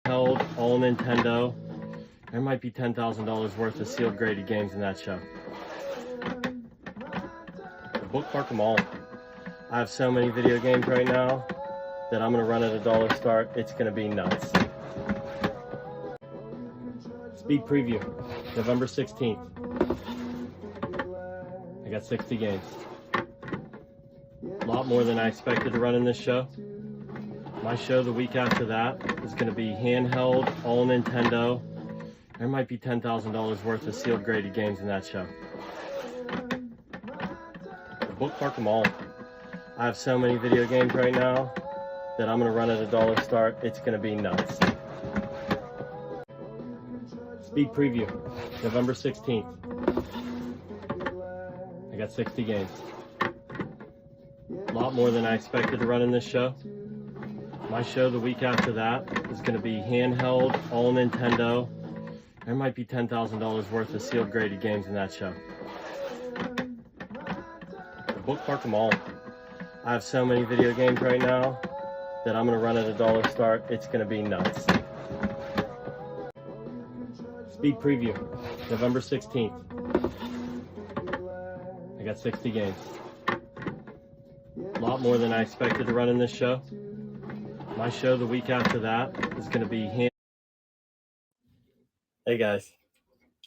Held all Nintendo. There might be $10,000 worth of sealed graded games in that show. Bookmark them all. I have so many video games right now that I'm gonna run at $1 start. It's gonna be nuts. Speed preview, November 16th. I got 60 games. A lot more than I expected to run in this show. My show the week after that is going to be handheld, all Nintendo. There might be $10,000 worth of sealed graded games in that show. Bookmark them all. I have so many video games right now that I'm going to run at $1 start. It's going to be nuts. Speed preview, November 16th. I got 60 games. A lot more than I expected to run in this show. My show the week after that is going to be handheld, all Nintendo. There might be $10,000 worth of sealed graded games in that show. Bookmark them all. I have so many video games right now that I'm going to run at $1 start. It's going to be nuts. Speed preview, November 16th. I got 60 games. A lot more than I expected to run in this show. My show the week after that is going to be Hey guys,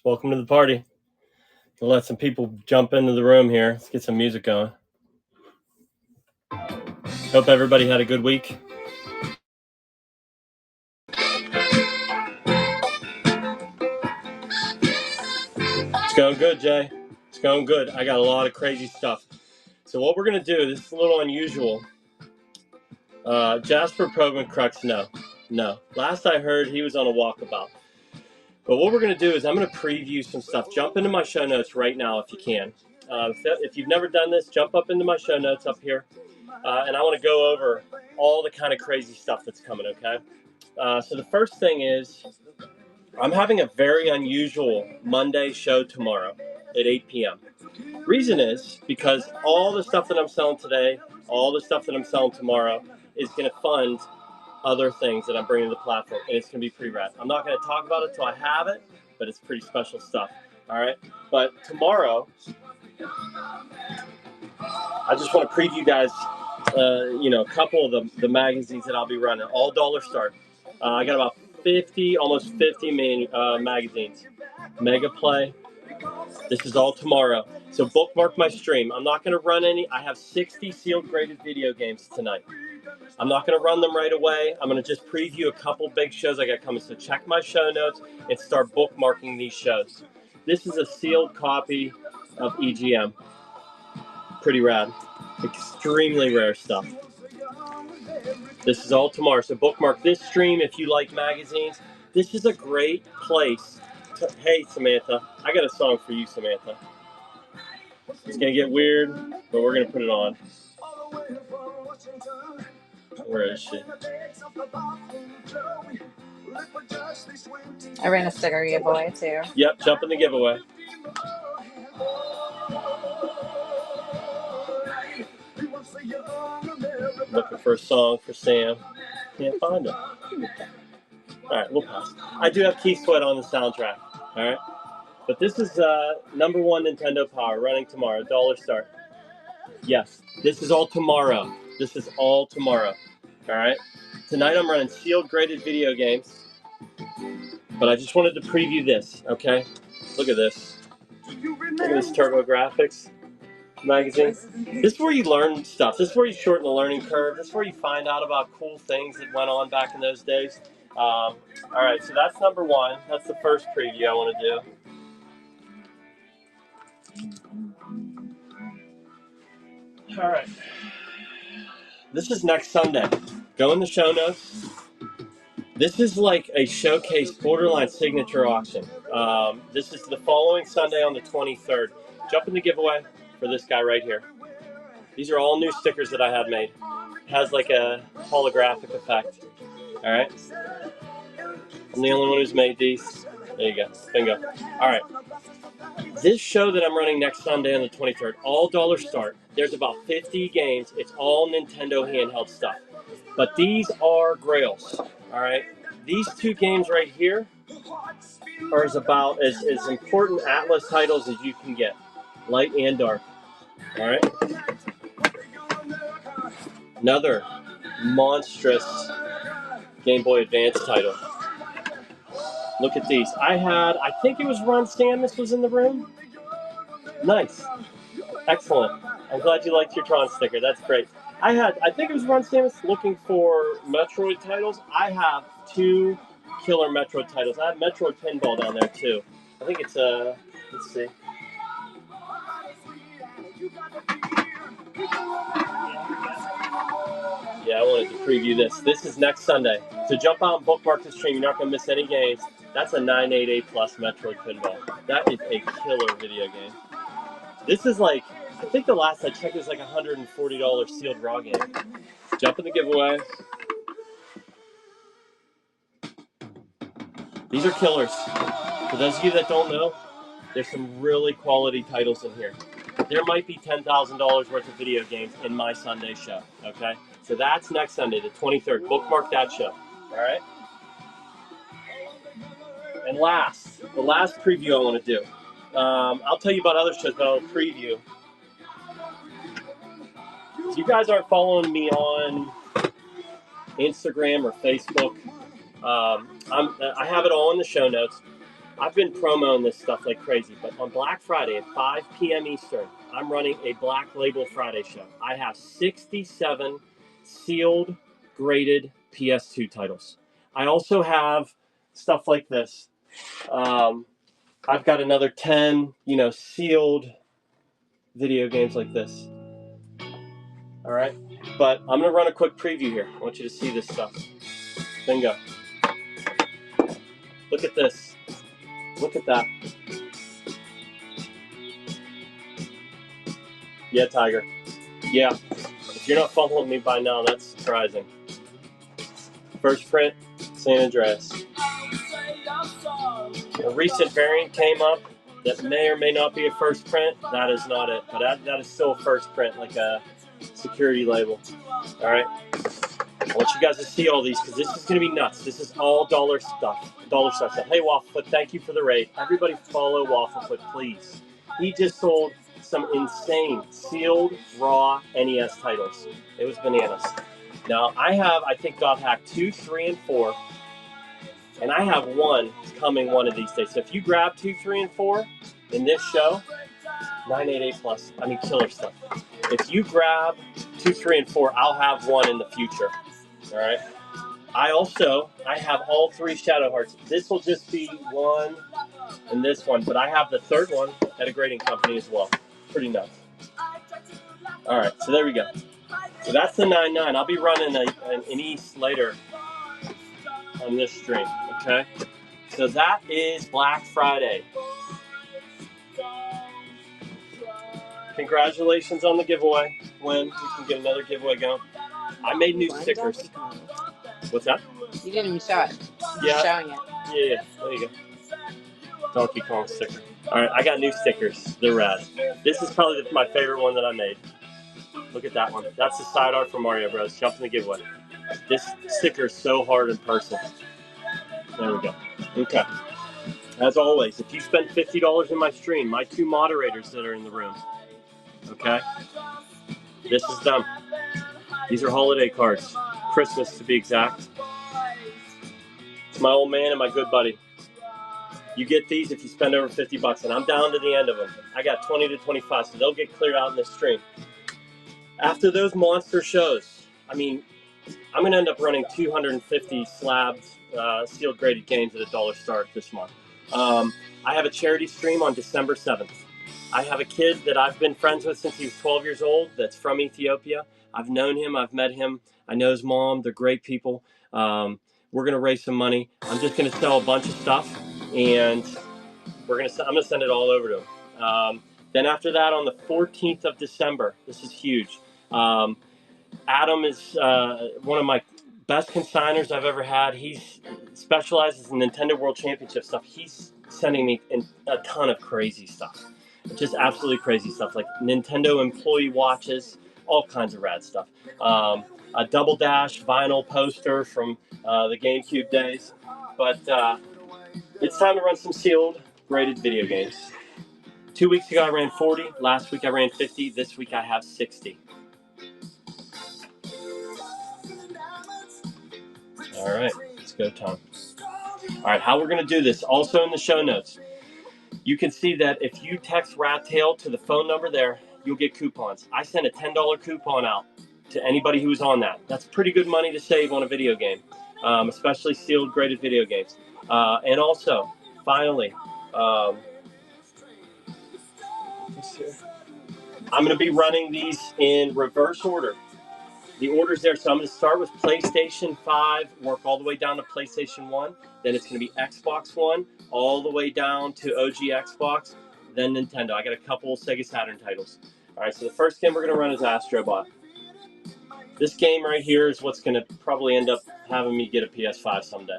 welcome to the party. We'll let some people jump into the room here. Let's get some music going. Hope everybody had a good week. It's going good, Jay. It's going good. I got a lot of crazy stuff. So what we're going to do, this is a little unusual. Jasper Program Crux, no. Last I heard, he was on a walkabout. But what we're going to do is I'm going to preview some stuff. Jump into my show notes right now if you can. If you've never done this, jump up into my show notes up here. And I want to go over all the kind of crazy stuff that's coming, okay? So the first thing is I'm having a very unusual Monday show tomorrow at 8 p.m. Reason is because all the stuff that I'm selling today, all the stuff that I'm selling tomorrow is going to fund other things that I'm bringing to the platform, and it's going to be pretty rad. I'm not going to talk about it until I have it, but it's pretty special stuff, all right? But tomorrow, I just want to preview guys, a couple of the magazines that I'll be running, all $1 start. I got about 50, almost 50 magazines. Mega Play. This is all tomorrow. So bookmark my stream. I'm not going to run any. I have 60 sealed graded video games tonight. I'm not going to run them right away. I'm going to just preview a couple big shows I got coming. So check my show notes and start bookmarking these shows. This is a sealed copy of EGM. Pretty rad. Extremely rare stuff. This is all tomorrow. So bookmark this stream if you like magazines. This is a great place. Hey, Samantha. I got a song for you, Samantha. It's going to get weird, but we're going to put it on. Where is she? I ran a sticker giveaway too. Yep, jump in the giveaway. Looking for a song for Sam. Can't find it. Alright, we'll pass. I do have Keith Sweat on the soundtrack. Alright? But this is number one Nintendo Power running tomorrow. $1 start. Yes, this is all tomorrow. This is all tomorrow. Alright? Tonight I'm running sealed graded video games. But I just wanted to preview this, okay? Look at this. Look at this TurboGrafx magazine. This is where you learn stuff. This is where you shorten the learning curve. This is where you find out about cool things that went on back in those days. All right, so that's number one. That's the first preview I want to do. All right. This is next Sunday. Go in the show notes. This is like a showcase borderline signature auction. This is the following Sunday on the 23rd. Jump in the giveaway for this guy right here. These are all new stickers that I had made. It has like a holographic effect. All right. I'm the only one who's made these. There you go. Bingo. All right. This show that I'm running next Sunday on the 23rd, all $1 start. There's about 50 games. It's all Nintendo handheld stuff. But these are grails. All right. these two games right here are about as important Atlas titles as you can get, light and dark. All right. Another monstrous Game Boy Advance title. Look at these. I think it was Ron Stanis was in the room. Nice. Excellent. I'm glad you liked your Tron sticker. That's great. I think it was Ron Stanis looking for Metroid titles. I have 2 killer Metroid titles. I have Metroid Pinball down there too. I think it's let's see. Yeah, I wanted to preview this. This is next Sunday. So jump out and bookmark the stream. You're not going to miss any games. That's a 988 plus Metroid Pinball. That is a killer video game. This is like, I think the last I checked was like a $140 sealed raw game. Jump in the giveaway. These are killers. For those of you that don't know, there's some really quality titles in here. There might be $10,000 worth of video games in my Sunday show, okay? So that's next Sunday, the 23rd. Bookmark that show, all right? And the last preview I want to do. I'll tell you about other shows, but I'll preview. If you guys aren't following me on Instagram or Facebook, I have it all in the show notes. I've been promoting this stuff like crazy, but on Black Friday at 5 p.m. Eastern, I'm running a Black Label Friday show. I have 67 sealed, graded PS2 titles. I also have stuff like this. I've got another 10, sealed video games like this. All right, but I'm gonna run a quick preview here. I want you to see this stuff. Bingo. Look at this. Look at that. Yeah, Tiger. Yeah. If you're not following me by now, that's surprising. First print, San Andreas. A recent variant came up that may or may not be a first print. That is not it, but that is still a first print, like a security label. All right. I want you guys to see all these because this is going to be nuts. This is all dollar stuff. Hey, Wafflefoot, thank you for the raid. Everybody follow Wafflefoot, please. He just sold some insane sealed raw NES titles. It was bananas. Now, I think God Hack 2, 3, and 4. And I have one coming one of these days. So if you grab 2, 3, and 4 in this show, 988 plus, killer stuff. If you grab 2, 3, and 4, I'll have one in the future. All right. I have all 3 Shadow Hearts. This will just be one and this one, but I have the third one at a grading company as well. Pretty nuts. All right, so there we go. So that's the 9.9. I'll be running an East later on this stream, okay? So that is Black Friday. Congratulations on the giveaway. When we can get another giveaway going. I made new stickers. What's that? You didn't even show it. Yeah. Showing it. Yeah. There you go. Donkey Kong sticker. All right, I got new stickers. They're rad. This is probably my favorite one that I made. Look at that one. That's the side art from Mario Bros. Jump in the giveaway. This sticker is so hard in person. There we go. Okay. As always, if you spend $50 in my stream, my 2 moderators that are in the room, okay? This is them. These are holiday cards. Christmas, to be exact. It's my old man and my good buddy. You get these if you spend over $50, and I'm down to the end of them. I got 20 to 25, so they'll get cleared out in this stream. After those monster shows, I'm going to end up running 250 slabs, sealed graded games at $1 start this month. I have a charity stream on December 7th. I have a kid that I've been friends with since he was 12 years old that's from Ethiopia. I've known him. I've met him. I know his mom. They're great people. We're going to raise some money. I'm just going to sell a bunch of stuff, and I'm going to send it all over to him. Then after that, on the 14th of December, this is huge. Adam is one of my best consigners I've ever had. He specializes in Nintendo World Championship stuff. He's sending me a ton of crazy stuff. Just absolutely crazy stuff, like Nintendo employee watches, all kinds of rad stuff. A Double Dash vinyl poster from the GameCube days. But it's time to run some sealed graded video games. 2 weeks ago I ran 40. Last week I ran 50. This week I have 60. All right, let's go, Tom. All right, how we're going to do this, also in the show notes, you can see that if you text Rat Tail to the phone number there, you'll get coupons. I sent a $10 coupon out to anybody who's on that. That's pretty good money to save on a video game, especially sealed graded video games. And also, finally, I'm going to be running these in reverse order. The order's there, so I'm going to start with PlayStation 5, work all the way down to PlayStation 1. Then it's going to be Xbox One, all the way down to OG Xbox, then Nintendo. I got a couple Sega Saturn titles. All right, so the first game we're going to run is Astrobot. This game right here is what's going to probably end up having me get a PS5 someday.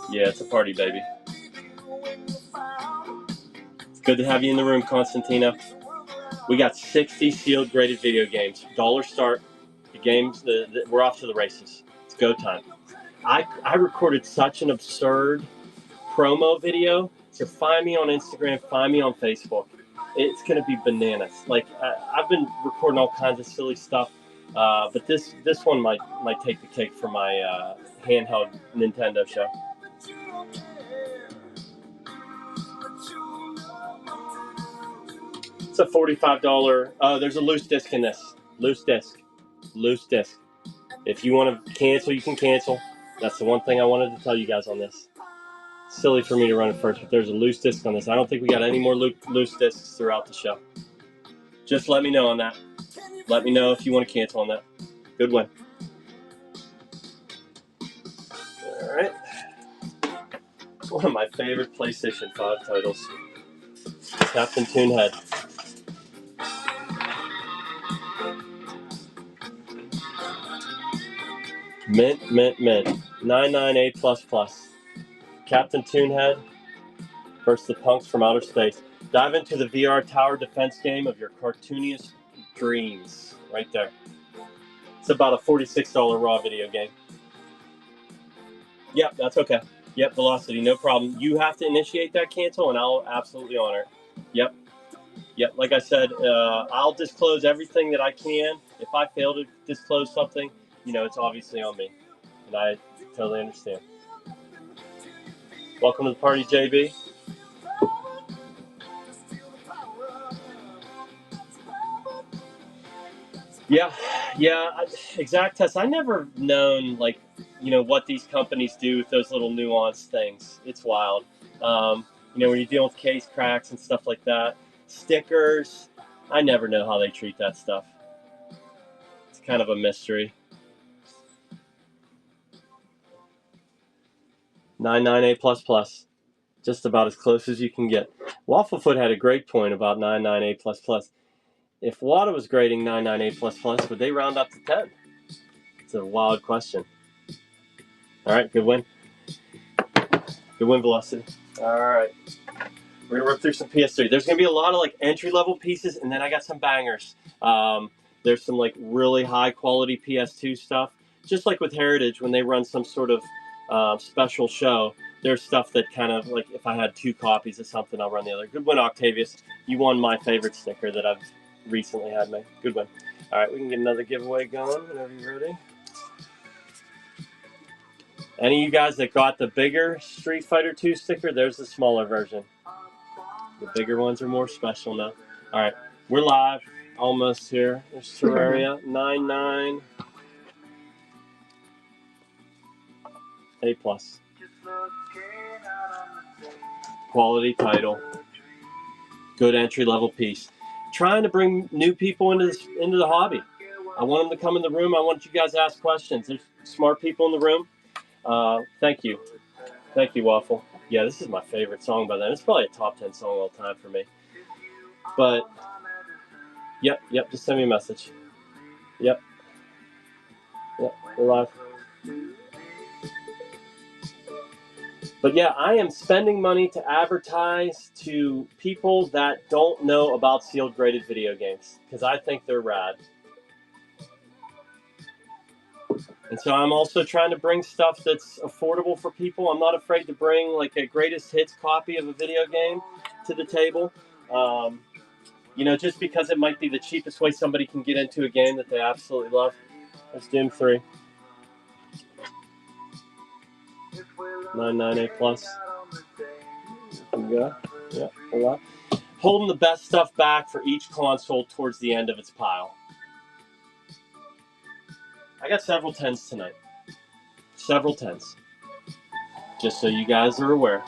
Yeah, it's a party, baby. It's good to have you in the room, Constantino. We got 60 sealed graded video games. $1 start. The games, we're off to the races. It's go time. I recorded such an absurd promo video. So find me on Instagram, find me on Facebook. It's going to be bananas. Like I've been recording all kinds of silly stuff, but this one might take the cake for my handheld Nintendo show. It's a $45. Oh, there's a loose disc in this. Loose disc. If you want to cancel, you can cancel. That's the one thing I wanted to tell you guys on this. Silly for me to run it first, but there's a loose disc on this. I don't think we got any more loose discs throughout the show. Just let me know on that. Let me know if you want to cancel on that. Good win. All right. One of my favorite PlayStation 5 titles. Captain Toonhead. Mint. 99A++. Captain Toonhead versus the punks from outer space. Dive into the VR tower defense game of your cartooniest dreams. Right there. It's about a $46 raw video game. Yep, that's okay. Yep, Velocity, no problem. You have to initiate that cancel, and I'll absolutely honor it. Yep. Like I said, I'll disclose everything that I can. If I fail to disclose something, it's obviously on me, and I totally understand. Welcome to the party, JB. Yeah. Exact test. I never known what these companies do with those little nuanced things. It's wild. When you're dealing with case cracks and stuff like that, stickers. I never know how they treat that stuff. It's kind of a mystery. 99A++. Just about as close as you can get. Wafflefoot had a great point about 99A++. If WATA was grading 99A++, would they round up to 10? It's a wild question. All right, good win. Good win, Velocity. All right. We're going to rip through some PS3. There's going to be a lot of entry-level pieces, and then I got some bangers. There's some really high-quality PS2 stuff. Just like with Heritage, when they run some sort of special show, there's stuff that kind of, if I had 2 copies of something, I'll run the other. Good win, Octavius. You won my favorite sticker that I've recently had made. Good win. All right, we can get another giveaway going whenever you're ready. Any of you guys that got the bigger Street Fighter 2 sticker, there's the smaller version. The bigger ones are more special now. All right, we're live. Almost here. There's Terraria 99 A+. Quality title. Good entry-level piece. Trying to bring new people into the hobby. I want them to come in the room. I want you guys to ask questions. There's smart people in the room. Thank you, Waffle. Yeah, this is my favorite song by them. It's probably a top 10 song all time for me. But yep, just send me a message. Yep, we're live. But yeah, I am spending money to advertise to people that don't know about sealed graded video games because I think they're rad. And so I'm also trying to bring stuff that's affordable for people. I'm not afraid to bring like a greatest hits copy of a video game to the table. Just because it might be the cheapest way somebody can get into a game that they absolutely love. There's Doom 3. 99A plus. There we go. Yeah, a lot. Holding the best stuff back for each console towards the end of its pile. I got several 10s tonight. Several 10s. Just so you guys are aware.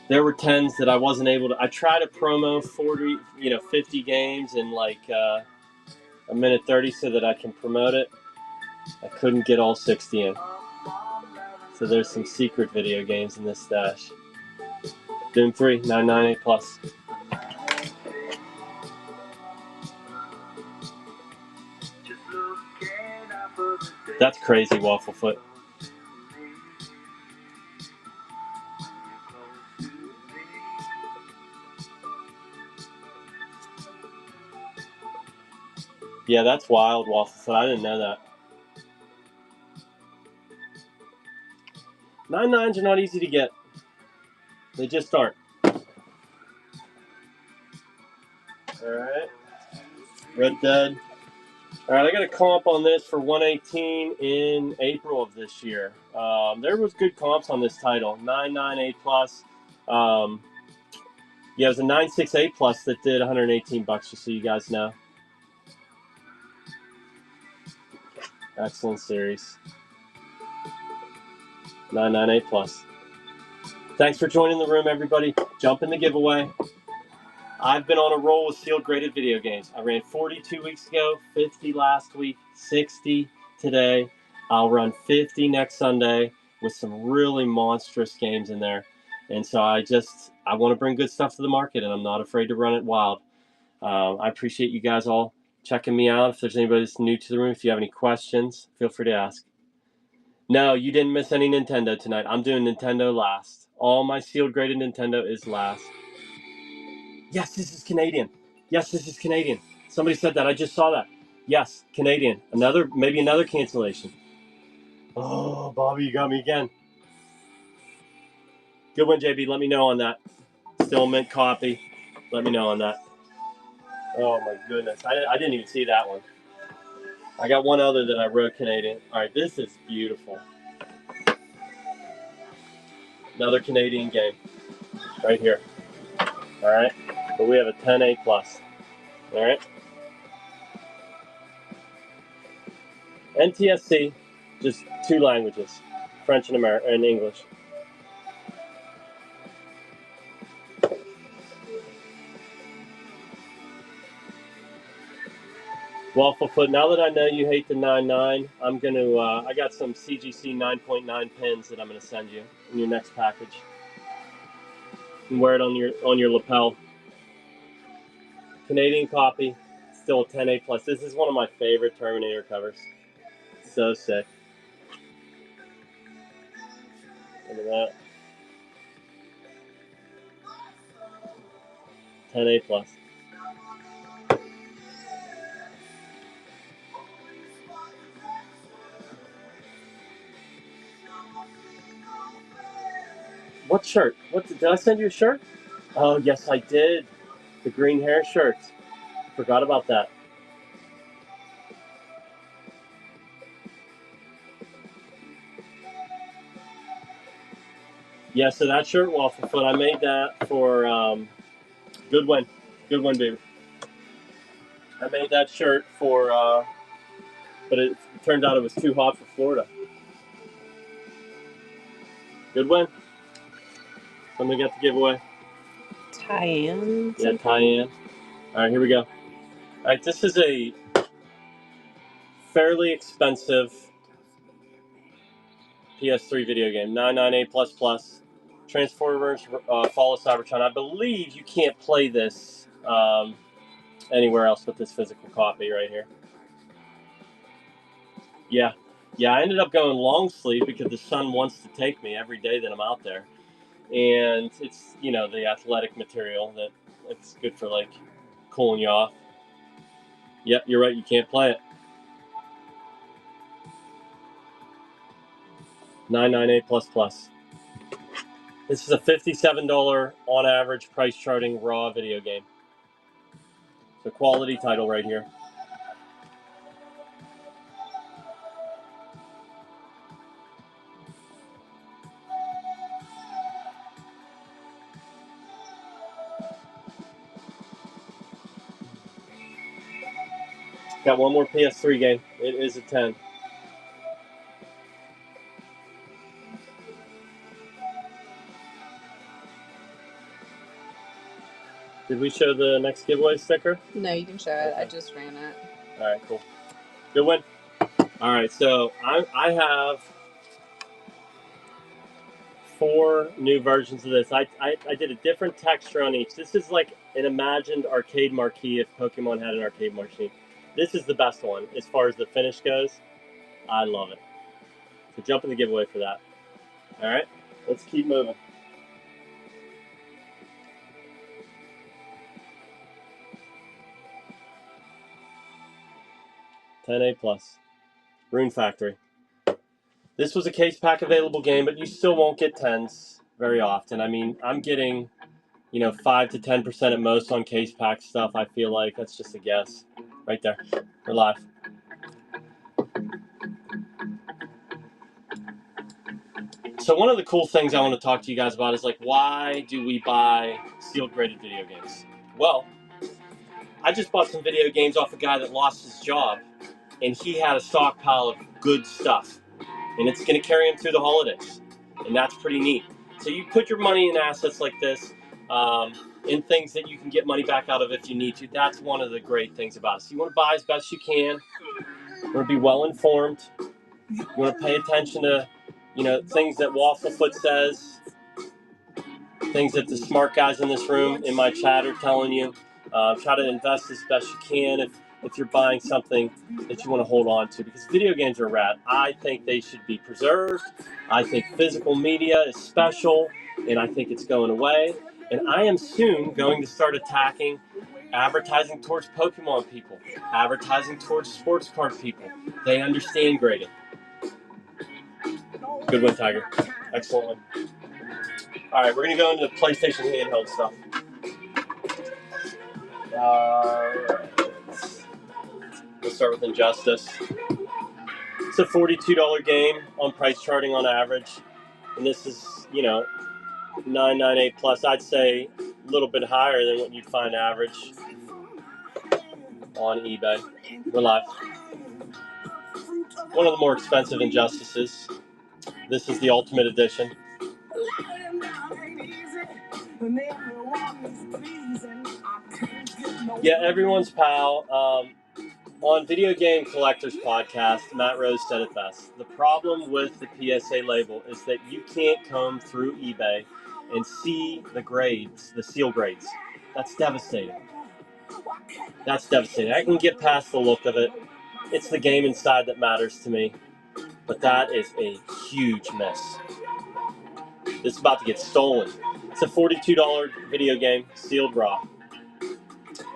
There were 10s that I wasn't able to. I tried to promo 40, 50 games in like a minute 30 so that I can promote it. I couldn't get all 60 in. So there's some secret video games in this stash. Doom 3, 99A plus. That's crazy, Wafflefoot. Yeah, that's wild, Wafflefoot. I didn't know that. 99s are not easy to get. They just aren't. Alright. Red Dead. Alright, I got a comp on this for 118 in April of this year. There was good comps on this title. 99A plus. Yeah, it was a 96A plus that did 118 bucks, just so you guys know. Excellent series. 99A plus. Thanks for joining the room, everybody. Jump in the giveaway. I've been on a roll with sealed graded video games. I ran 40 2 weeks ago, 50 last week, 60 today. I'll run 50 next Sunday with some really monstrous games in there. And so I want to bring good stuff to the market, and I'm not afraid to run it wild. I appreciate you guys all checking me out. If there's anybody that's new to the room, if you have any questions, feel free to ask. No, you didn't miss any Nintendo tonight. I'm doing Nintendo last. All my sealed graded Nintendo is last. Yes, this is Canadian. Yes, this is Canadian. Somebody said that. I just saw that. Yes, Canadian. Maybe another cancellation. Oh, Bobby, you got me again. Good one, JB. Let me know on that. Still mint copy. Let me know on that. Oh, my goodness. I didn't even see that one. I got one other that I wrote Canadian. All right, this is beautiful. Another Canadian game right here. All right, but we have a 10A plus. All right. NTSC, just 2 languages, French and English. Wafflefoot, now that I know you hate the 9.9, I'm going to, I got some CGC 9.9 pins that I'm going to send you in your next package. You can wear it on your lapel. Canadian copy, still a 10A plus. This is one of my favorite Terminator covers. So sick. Look at that. 10A plus. What shirt? Did I send you a shirt? Oh, yes, I did. The green hair shirt. Forgot about that. Yeah, so that shirt, Wafflefoot, I made that for good one, baby. I made that shirt for, but it turned out it was too hot for Florida. Good win. Somebody got the giveaway. Tyann. Yeah, Tyann. All right, here we go. All right, this is a fairly expensive PS3 video game, 99A++. Transformers Fall of Cybertron. I believe you can't play this anywhere else with this physical copy right here. Yeah, I ended up going long sleeve because the sun wants to take me every day that I'm out there. And it's, the athletic material that it's good for, like, cooling you off. Yep, you're right, you can't play it. 998++. This is a $57 on average price charting raw video game. It's a quality title right here. Got one more PS3 game. It is a 10. Did we show the next giveaway sticker? No, you can show it. Okay. I just ran it. All right, cool. Good win. All right, so I have 4 new versions of this. I did a different texture on each. This is like an imagined arcade marquee if Pokemon had an arcade machine. This is the best one as far as the finish goes. I love it. So jump in the giveaway for that. All right, let's keep moving. $10A+. Rune Factory. This was a case pack available game, but you still won't get 10s very often. I mean, I'm getting, 5 to 10% at most on case pack stuff. I feel like that's just a guess. Right there. We're live. So one of the cool things I want to talk to you guys about is why do we buy sealed graded video games? Well, I just bought some video games off a guy that lost his job, and he had a stockpile of good stuff, and it's going to carry him through the holidays, and that's pretty neat. So you put your money in assets like this, in things that you can get money back out of if you need to. That's one of the great things about it. So you want to buy as best you can. You want to be well informed. You want to pay attention to, things that Wafflefoot says, things that the smart guys in this room in my chat are telling you. Try to invest as best you can if you're buying something that you want to hold on to, because video games are rad. I think they should be preserved. I think physical media is special, and I think it's going away. And I am soon going to start attacking advertising towards Pokemon people, advertising towards sports card people. They understand grading. Good one, Tiger. Excellent one. All right, we're going to go into the PlayStation handheld stuff. Let's start with Injustice. It's a $42 game on price charting on average. And this is, 998+. I'd say a little bit higher than what you'd find average on eBay. We're live. One of the more expensive Injustices. This is the Ultimate Edition. Yeah, everyone's pal. On Video Game Collectors Podcast, Matt Rose said it best. The problem with the PSA label is that you can't comb through eBay and see the grades, the seal grades. That's devastating. That's devastating. I can get past the look of it. It's the game inside that matters to me. But that is a huge miss. This is about to get stolen. It's a $42 video game, sealed raw.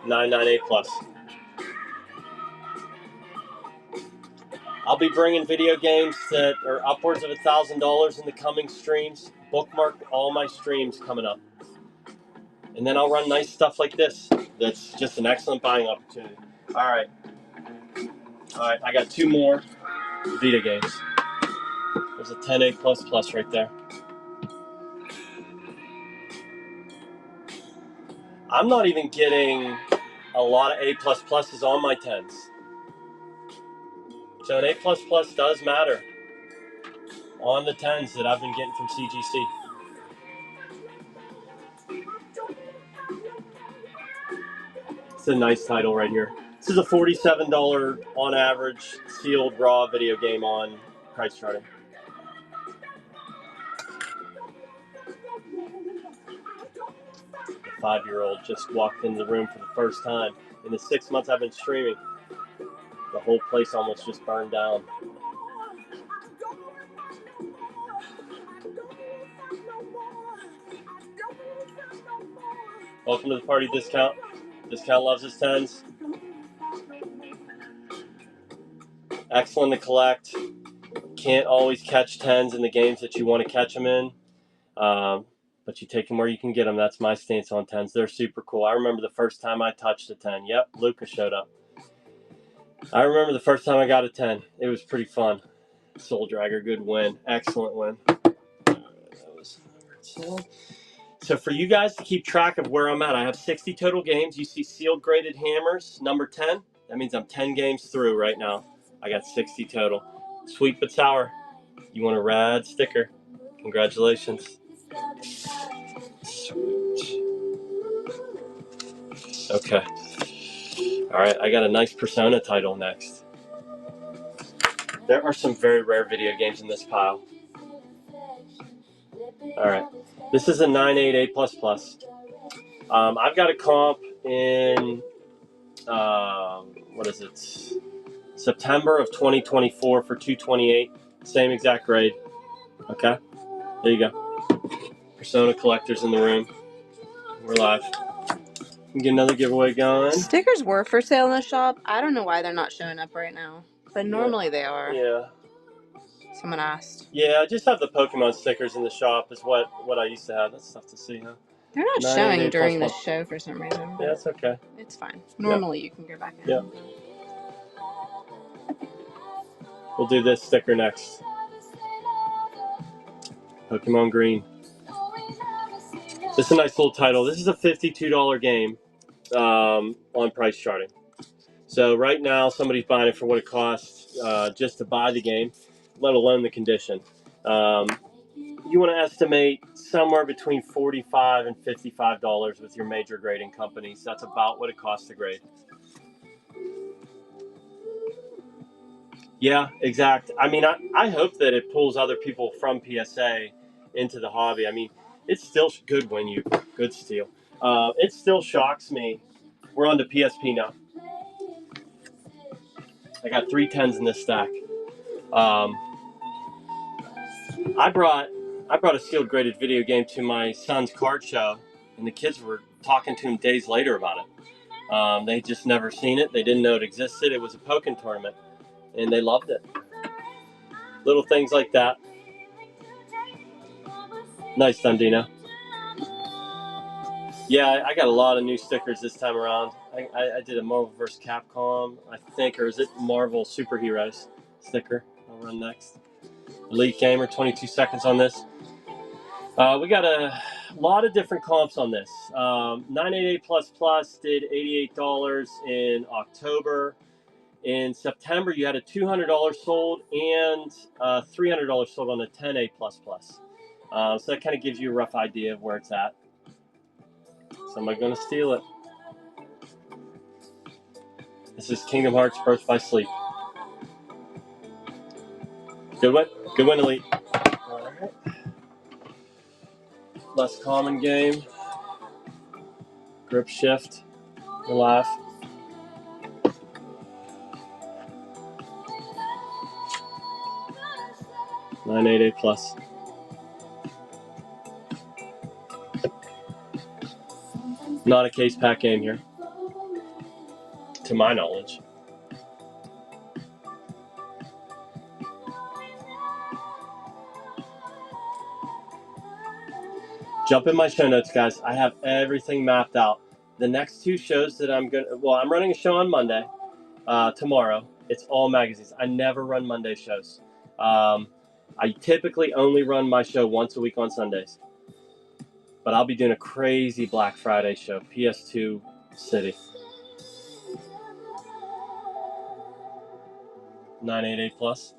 998+. I'll be bringing video games that are upwards of $1,000 in the coming streams. Bookmark all my streams coming up. And then I'll run nice stuff like this. That's just an excellent buying opportunity. All right, I got 2 more Vita games. There's a 10A++ right there. I'm not even getting a lot of A++s on my 10s. So an A++ does matter on the 10s that I've been getting from CGC. It's a nice title right here. This is a $47 on average sealed raw video game on price charting. A 5-year-old just walked in the room for the first time. In the 6 months I've been streaming, the whole place almost just burned down. Welcome to the party, Discount. Discount loves his 10s. Excellent to collect. can't always catch 10s in the games that you want to catch them in, but you take them where you can get them. That's my stance on 10s. They're super cool. I remember the first time I touched a 10. Yep, Lucas showed up. I remember the first time I got a 10. It was pretty fun. Soul Dragger, good win. Excellent win. So for you guys to keep track of where I'm at, I have 60 total games. You see sealed graded hammers, number 10. That means I'm 10 games through right now. I got 60 total. Sweet but sour. You want a rad sticker. Congratulations. Sweet. Okay. All right, I got a nice Persona title next. There are some very rare video games in this pile. All right. This is a 988++. I've got a comp in, what is it? September of 2024 for 228. Same exact grade. Okay. There you go. Persona collectors in the room. We're live. We can get another giveaway going. Stickers were for sale in the shop. I don't know why they're not showing up right now, but normally they are. Yeah. Someone asked. Yeah, I just have the Pokemon stickers in the shop is what I used to have. That's tough to see, huh? They're not showing during the show for some reason. Yeah, that's okay. It's fine. Normally you can go back in. Yep. We'll do this sticker next. Pokemon Green. This is a nice little title. This is a $52 game on price charting. So right now, somebody's buying it for what it costs just to buy the game, let alone the condition. You want to estimate somewhere between $45 and $55 with your major grading companies. That's about what it costs to grade. Yeah, exact. I mean, I hope that it pulls other people from PSA into the hobby. I mean, it's still good when you good steal. It still shocks me. We're on to PSP now. I got 3 10s in this stack. I brought a sealed graded video game to my son's card show, and the kids were talking to him days later about it. They just never seen it. They didn't know it existed. It was a Pokken tournament, and they loved it. Little things like that. Nice, Dundino. Yeah, I got a lot of new stickers this time around. I did a Marvel vs. Capcom, I think, or is it Marvel Superheroes sticker I'll run next. Elite Gamer, 22 seconds on this. We got a lot of different comps on this. 988++ did $88 in October. In September, you had a $200 sold and $300 sold on a 10A++. So that kind of gives you a rough idea of where it's at. Somebody going to steal it. This is Kingdom Hearts Birth by Sleep. Good win. Good win, Elite. All right. Less common game. Grip shift. We're live. $988+. Not a case pack game here, to my knowledge. Jump in my show notes, guys. I have everything mapped out. The next 2 shows that I'm running a show on Monday, tomorrow. It's all magazines. I never run Monday shows. I typically only run my show once a week on Sundays. But I'll be doing a crazy Black Friday show, PS2 City. 988+.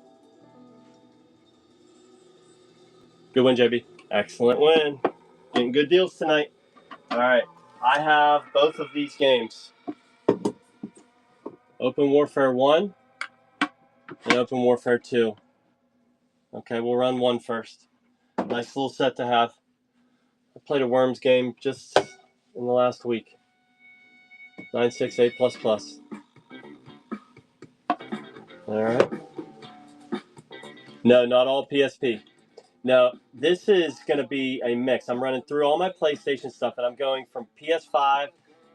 Good win, JB. Excellent win. Getting good deals tonight. All right. I have both of these games. Open Warfare 1 and Open Warfare 2. Okay, we'll run 1 first. Nice little set to have. I played a Worms game just in the last week. 968++. All right. No, not all PSP. No, this is going to be a mix. I'm running through all my PlayStation stuff, and I'm going from PS5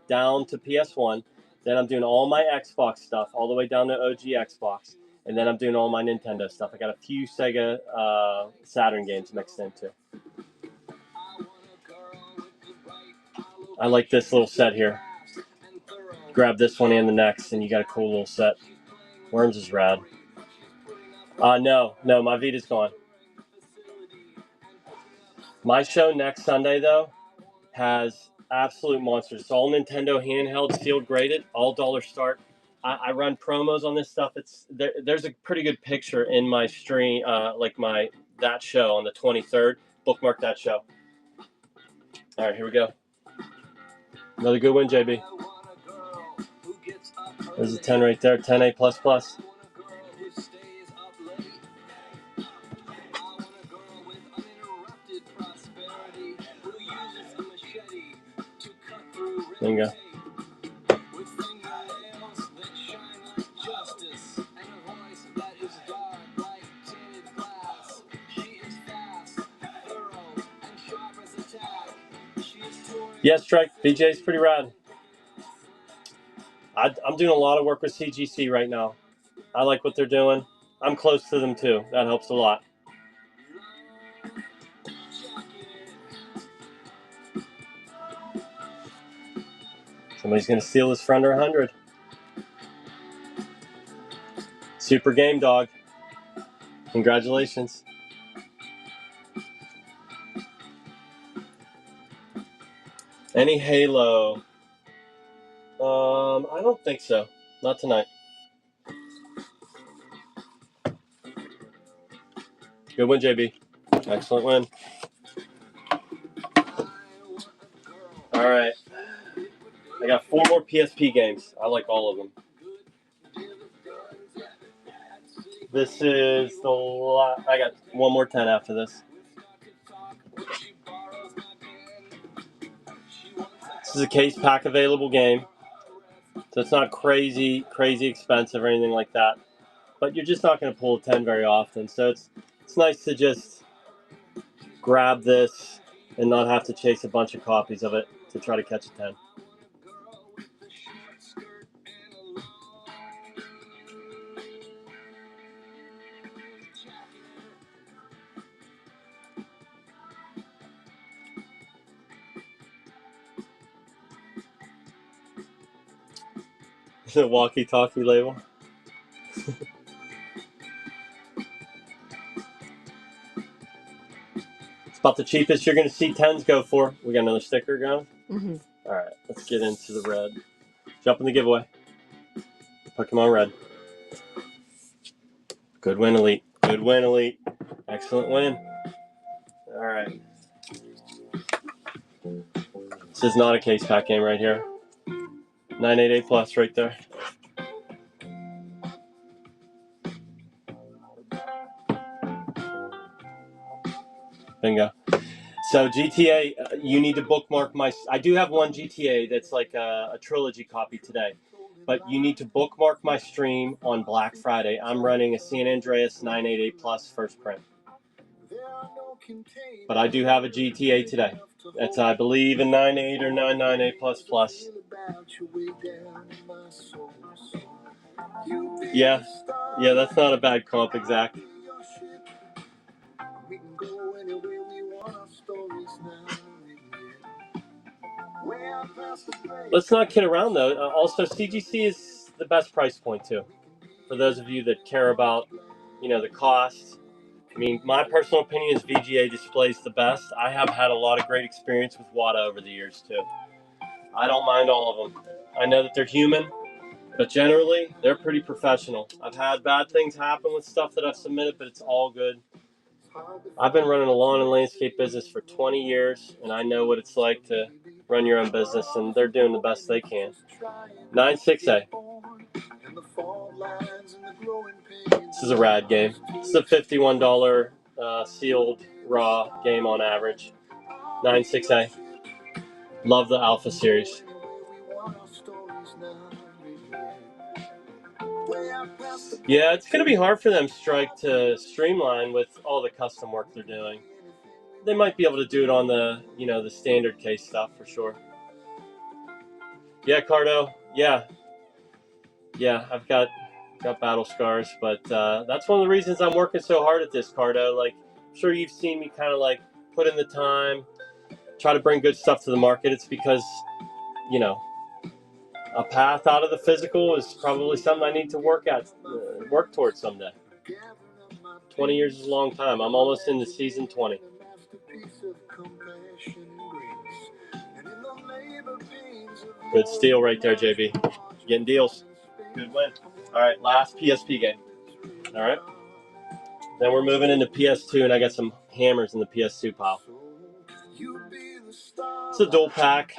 down to PS1. Then I'm doing all my Xbox stuff all the way down to OG Xbox. And then I'm doing all my Nintendo stuff. I got a few Sega Saturn games mixed in too. I like this little set here. Grab this one and the next, and you got a cool little set. Worms is rad. No, my Vita's gone. My show next Sunday, though, has absolute monsters. It's all Nintendo handheld, sealed graded, all dollar start. I run promos on this stuff. There's a pretty good picture in my stream, that show on the 23rd. Bookmark that show. All right, here we go. Another good win, JB. There's a 10 right there, 10A plus. Bingo. Yeah, Strike. BJ's pretty rad. I'm doing a lot of work with CGC right now. I like what they're doing. I'm close to them too. That helps a lot. Somebody's going to steal this for under 100. Super game, dog. Congratulations. Any Halo? I don't think so. Not tonight. Good win, JB. Excellent win. All right. I got 4 more PSP games. I like all of them. This is I got one more 10 after this. This is a case pack available game. So it's not crazy expensive or anything like that. But you're just not going to pull a 10 very often. So it's nice to just grab this and not have to chase a bunch of copies of it to try to catch a 10. The walkie-talkie label. It's about the cheapest you're going to see 10s go for. We got another sticker going? Mm-hmm. All right, let's get into the red. Jump in the giveaway. Pokemon Red. Good win, Elite. Good win, Elite. Excellent win. All right. This is not a case pack game right here. 988 plus right there. Bingo. So GTA, you need to bookmark I do have one GTA that's like a trilogy copy today. But you need to bookmark my stream on Black Friday. I'm running a San Andreas 988 plus first print. But I do have a GTA today. That's, I believe, a 98 or 998 plus. Yeah, that's not a bad comp, exact. Let's not kid around, though. Also, CGC is the best price point, too. For those of you that care about, the cost. I mean, my personal opinion is VGA displays the best. I have had a lot of great experience with WATA over the years, too. I don't mind all of them. I know that they're human, but generally, they're pretty professional. I've had bad things happen with stuff that I've submitted, but it's all good. I've been running a lawn and landscape business for 20 years, and I know what it's like to run your own business, and they're doing the best they can. 96A. This is a rad game. This is a $51 sealed raw game on average. 96A. Love the Alpha series. Yeah, it's going to be hard for them, Strike, to streamline with all the custom work they're doing. They might be able to do it on the, the standard case stuff for sure. Yeah, Cardo. Yeah, I've got got battle scars, but that's one of the reasons I'm working so hard at this, Cardo. Like, I'm sure you've seen me kind of like put in the time, try to bring good stuff to the market. It's because, you know, a path out of the physical is probably something I need to work towards someday. 20 years is a long time. I'm almost into season 20. Good steal right there, JB. Getting deals. Good win. All right, last PSP game. All right. Then we're moving into PS2, and I got some hammers in the PS2 pile. It's a dual pack.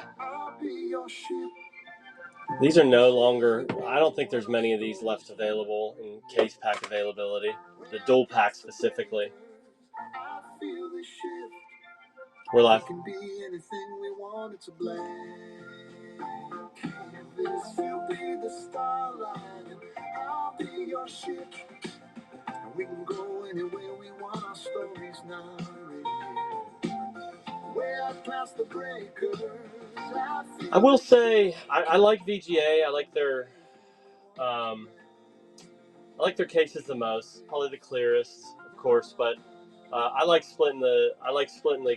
These are no longer, I don't think there's many of these left available in case pack availability. The dual pack specifically. We're live. We can go anywhere we want, our stories now. I will say I like VGA. I like their cases the most. Probably the clearest, of course, but I like splitting the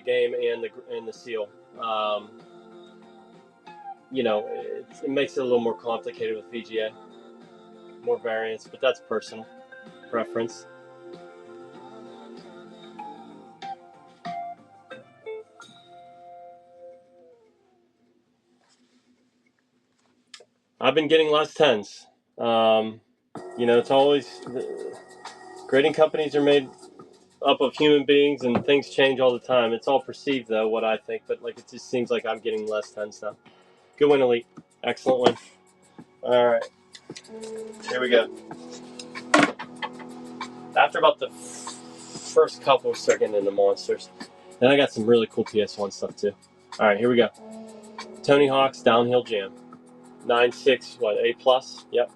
game and the seal. You know, it makes it a little more complicated with VGA, more variants, but that's personal preference. I've been getting less 10s. You know, it's always grading companies are made up of human beings, and things change all the time. It's all perceived, though, what I think, but like it just seems like I'm getting less 10s now. Good win, Elite. Excellent win. All right, here we go. After about the first couple, we start getting into monsters. Then I got some really cool PS1 stuff too. All right, here we go. Tony Hawk's Downhill Jam. 9.6, what, A+? Yep.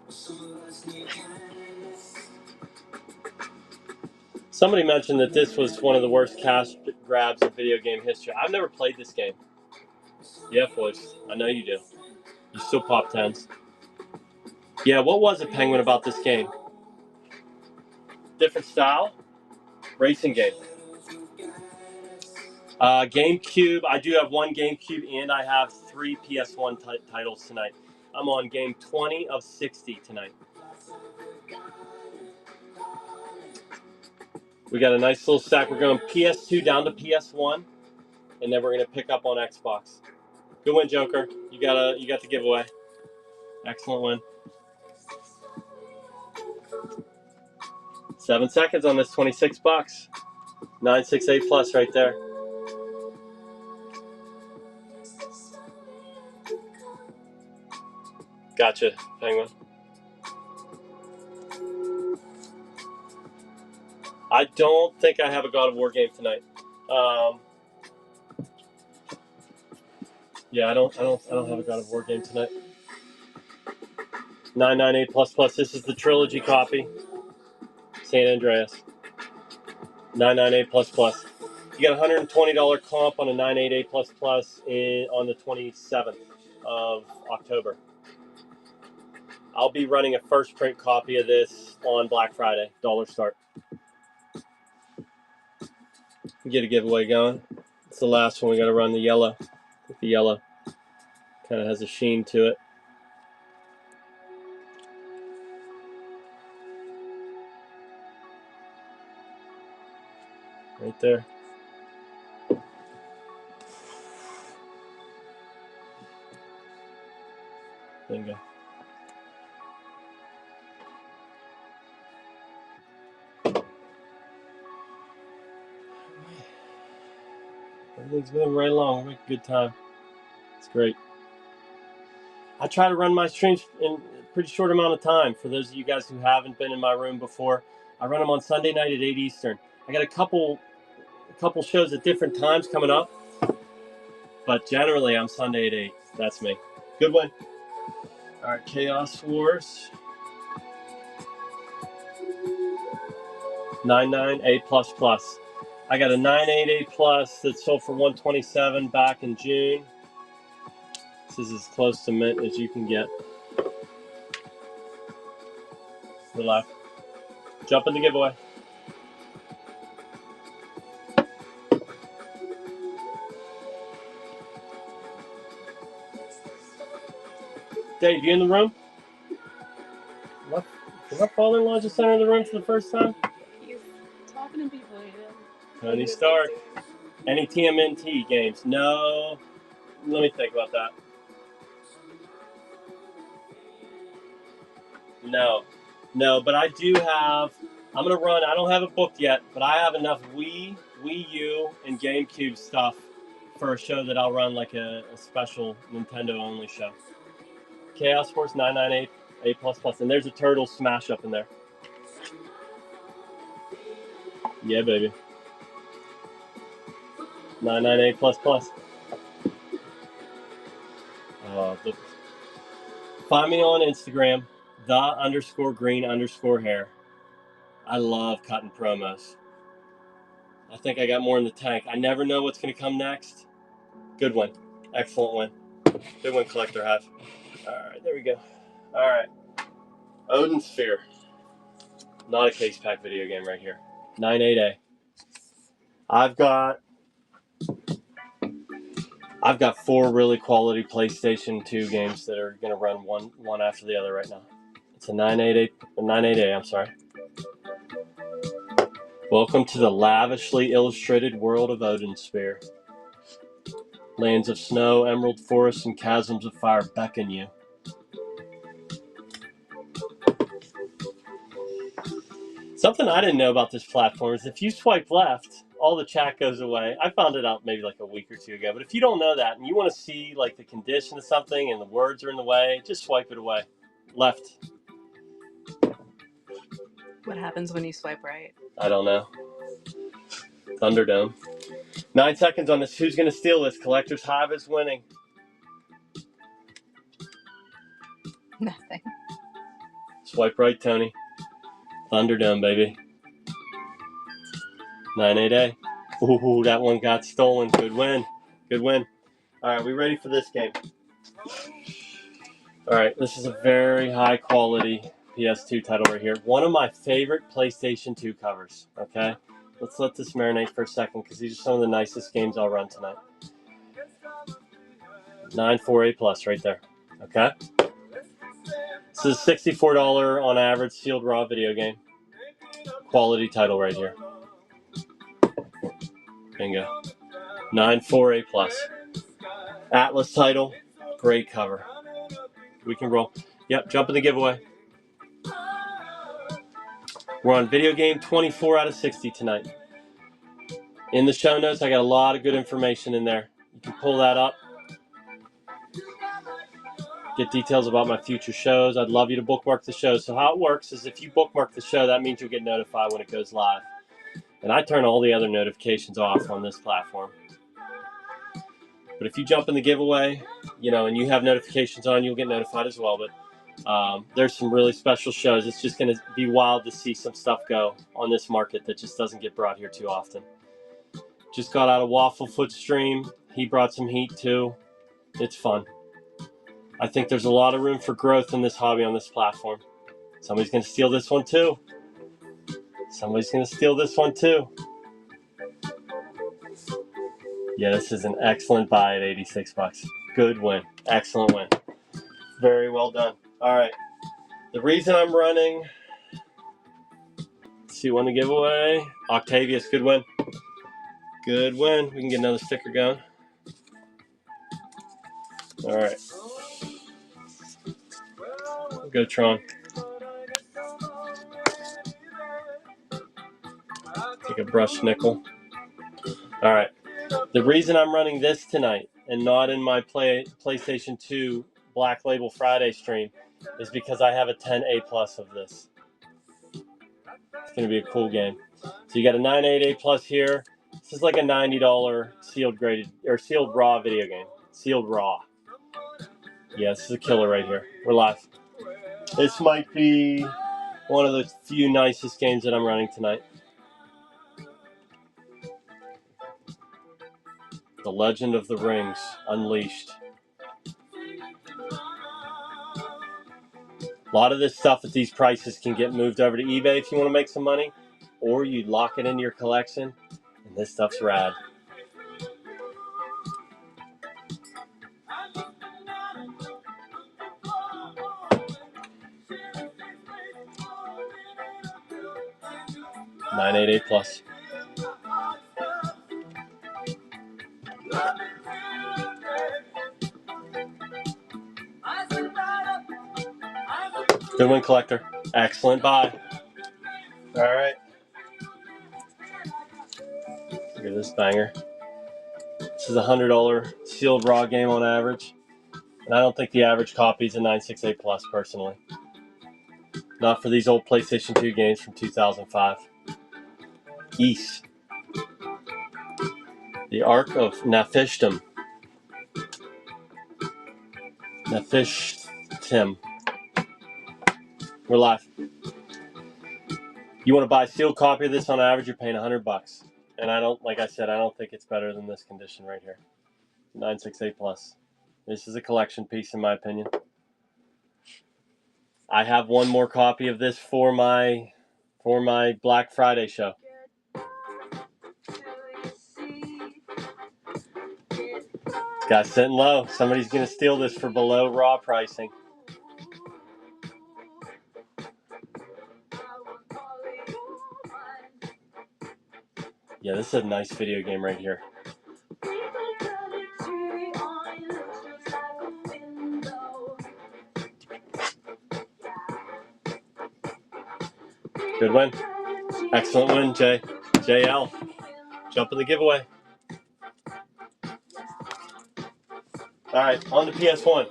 Somebody mentioned that this was one of the worst cash grabs in video game history. I've never played this game. Yeah, boys, I know you do. You still pop 10s. Yeah, what was it, Penguin, about this game? Different style? Racing game. GameCube, I do have one GameCube, and I have 3 PS1 titles tonight. I'm on game 20 of 60 tonight. We got a nice little stack. We're going PS2 down to PS1, and then we're going to pick up on Xbox. Good win, Joker. You got the giveaway. Excellent win. 7 seconds on this, $26. 968+ right there. Gotcha, Penguin. I don't think I have a God of War game tonight. Yeah, I don't have a God of War game tonight. 998++. This is the trilogy copy. San Andreas. 998++. You got a $120 comp on a 988++ on the 27th of October. I'll be running a first print copy of this on Black Friday. Dollar start. Get a giveaway going. It's the last one. We got to run the yellow. The yellow kind of has a sheen to it. Right there. Bingo. Everything's moving right along. We're having a good time. It's great. I try to run my streams in a pretty short amount of time. For those of you guys who haven't been in my room before, I run them on Sunday night at 8 Eastern. I got a couple shows at different times coming up, but generally I'm Sunday at 8. That's me. Good win. All right, Chaos Wars. 99A++. I got a 988+ that sold for $127 back in June. This is as close to mint as you can get. We're live. Jump in the giveaway. Dave, you in the room? Did my father-in-law just enter the room for the first time? He's talking to people, Tony Stark. Any TMNT games? No. Let me think about that. No, but I do have. I'm gonna run. I don't have it booked yet, but I have enough Wii U, and GameCube stuff for a show that I'll run like a special Nintendo only show. Chaos Force 998 A++, and there's a turtle smash up in there. Yeah, baby. 998 ++. Find me on Instagram, _green_hair. I love cutting promos. I think I got more in the tank. I never know what's going to come next. Good one. Excellent win. Good one, Collector Hive. All right, there we go. All right. Odin Sphere. Not a case pack video game right here. 98A. I've got 4 really quality PlayStation 2 games that are going to run one after the other right now. It's a 98A, I'm sorry. Welcome to the lavishly illustrated world of Odin Sphere. Lands of snow, emerald forests, and chasms of fire beckon you. Something I didn't know about this platform is if you swipe left, all the chat goes away. I found it out maybe like a week or two ago, but if you don't know that and you want to see like the condition of something and the words are in the way, just swipe it away. Left. What happens when you swipe right? I don't know. Thunderdome. 9 seconds on this. Who's going to steal this? Collector's Hive is winning. Nothing. Swipe right, Tony. Thunderdome, baby. 98A. Ooh, that one got stolen. Good win. Good win. All right, we ready for this game? All right, this is a very high quality PS2 title right here. One of my favorite PlayStation 2 covers, okay? Let's let this marinate for a second because these are some of the nicest games I'll run tonight. 94A+ right there, okay? This is a $64 on average sealed raw video game. Quality title right here. Bingo. 94A+. Atlas title, great cover. We can roll. Yep, jump in the giveaway. We're on video game 24 out of 60 tonight. In the show notes, I got a lot of good information in there. You can pull that up. Get details about my future shows. I'd love you to bookmark the show. So how it works is if you bookmark the show, that means you'll get notified when it goes live. And I turn all the other notifications off on this platform. But if you jump in the giveaway, and you have notifications on, you'll get notified as well. But there's some really special shows. It's just going to be wild to see some stuff go on this market that just doesn't get brought here too often. Just got out of Wafflefoot stream. He brought some heat too. It's fun. I think there's a lot of room for growth in this hobby on this platform. Somebody's going to steal this one too. Yeah, this is an excellent buy at $86. Good win. Excellent win. Very well done. All right. The reason I'm running, let's see, won the giveaway. Octavius, good win. Good win. We can get another sticker going. All right. Go Tron. Take a brushed nickel. All right. The reason I'm running this tonight and not in my PlayStation 2 Black Label Friday stream is because I have a 10A+ of this. It's going to be a cool game. So you got a 98A+ here. This is like a $90 sealed raw video game. Sealed raw. Yeah, this is a killer right here. We're live. This might be one of the few nicest games that I'm running tonight. The Legend of the Rings Unleashed. lot of this stuff at these prices can get moved over to eBay if you want to make some money, or you lock it into your collection, and this stuff's rad. $988 plus. Good one, collector. Excellent buy. All right. Look at this banger. This is a $100 sealed raw game on average. And I don't think the average copy is a 968 plus, personally. Not for these old PlayStation 2 games from 2005. Ys. The Ark of Nephishtim. Nephishtim. We're live. You want to buy a sealed copy of this on average, you're paying $100. And I don't, like I said, I don't think it's better than this condition right here. 968 plus. This is a collection piece in my opinion. I have one more copy of this for my Black Friday show. Guy's sitting low. Somebody's going to steal this for below raw pricing. Yeah, this is a nice video game right here. Good win. Excellent win, JL. Jump in the giveaway. All right, on to PS1.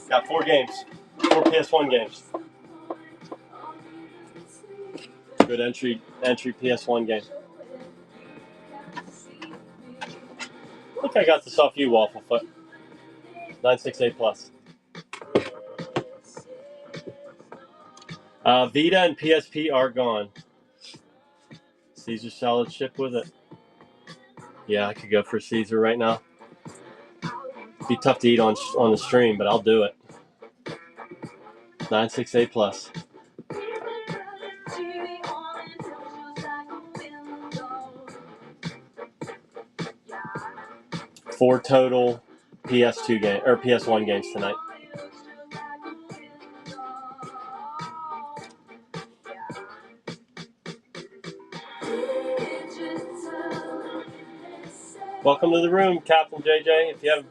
Got 4 games. 4 PS1 games. Good entry PS1 game. Look, I got this off you, Wafflefoot. 968 plus. Vita and PSP are gone. Caesar salad chip with it. Yeah, I could go for Caesar right now. It'd be tough to eat on the stream, but I'll do it. 968 plus. 4 total PS2 game or PS1 games tonight. Welcome to the room, Captain JJ. If you haven't,